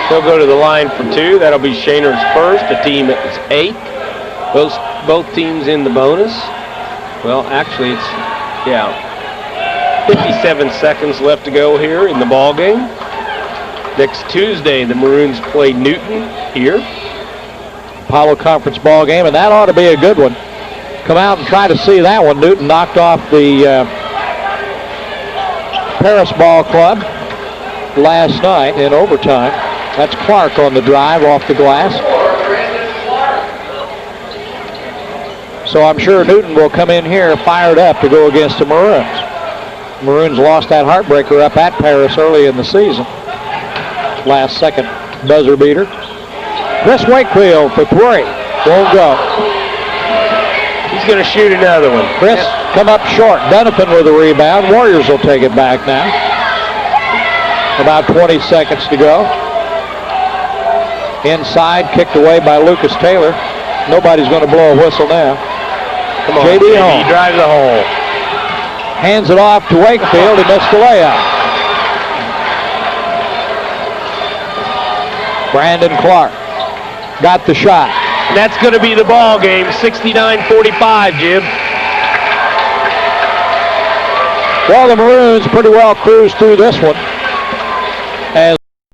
He'll go to the line for two. That'll be Shaner's first. The team is 8. Both teams in the bonus. Well, actually, it's 57 seconds left to go here in the ball game. Next Tuesday, the Maroons play Newton here. Apollo Conference ball game, and that ought to be a good one. Come out and try to see that one. Newton knocked off the Paris Ball Club last night in overtime. That's Clark on the drive off the glass. So I'm sure Newton will come in here fired up to go against the Maroons. Maroons lost that heartbreaker up at Paris early in the season. Last second buzzer beater. Chris Wakefield for 3. Won't go. He's going to shoot another one. Chris come up short. Dunaphan with a rebound. Warriors will take it back now. About 20 seconds to go. Inside, kicked away by Lucas Taylor. Nobody's going to blow a whistle now. Come on, J.D. Holmes. Drive the hole. Hands it off to Wakefield. He missed the layup. Brandon Clark got the shot. And that's going to be the ball game. 69-45, Jim. Well, the Maroons pretty well cruised through this one.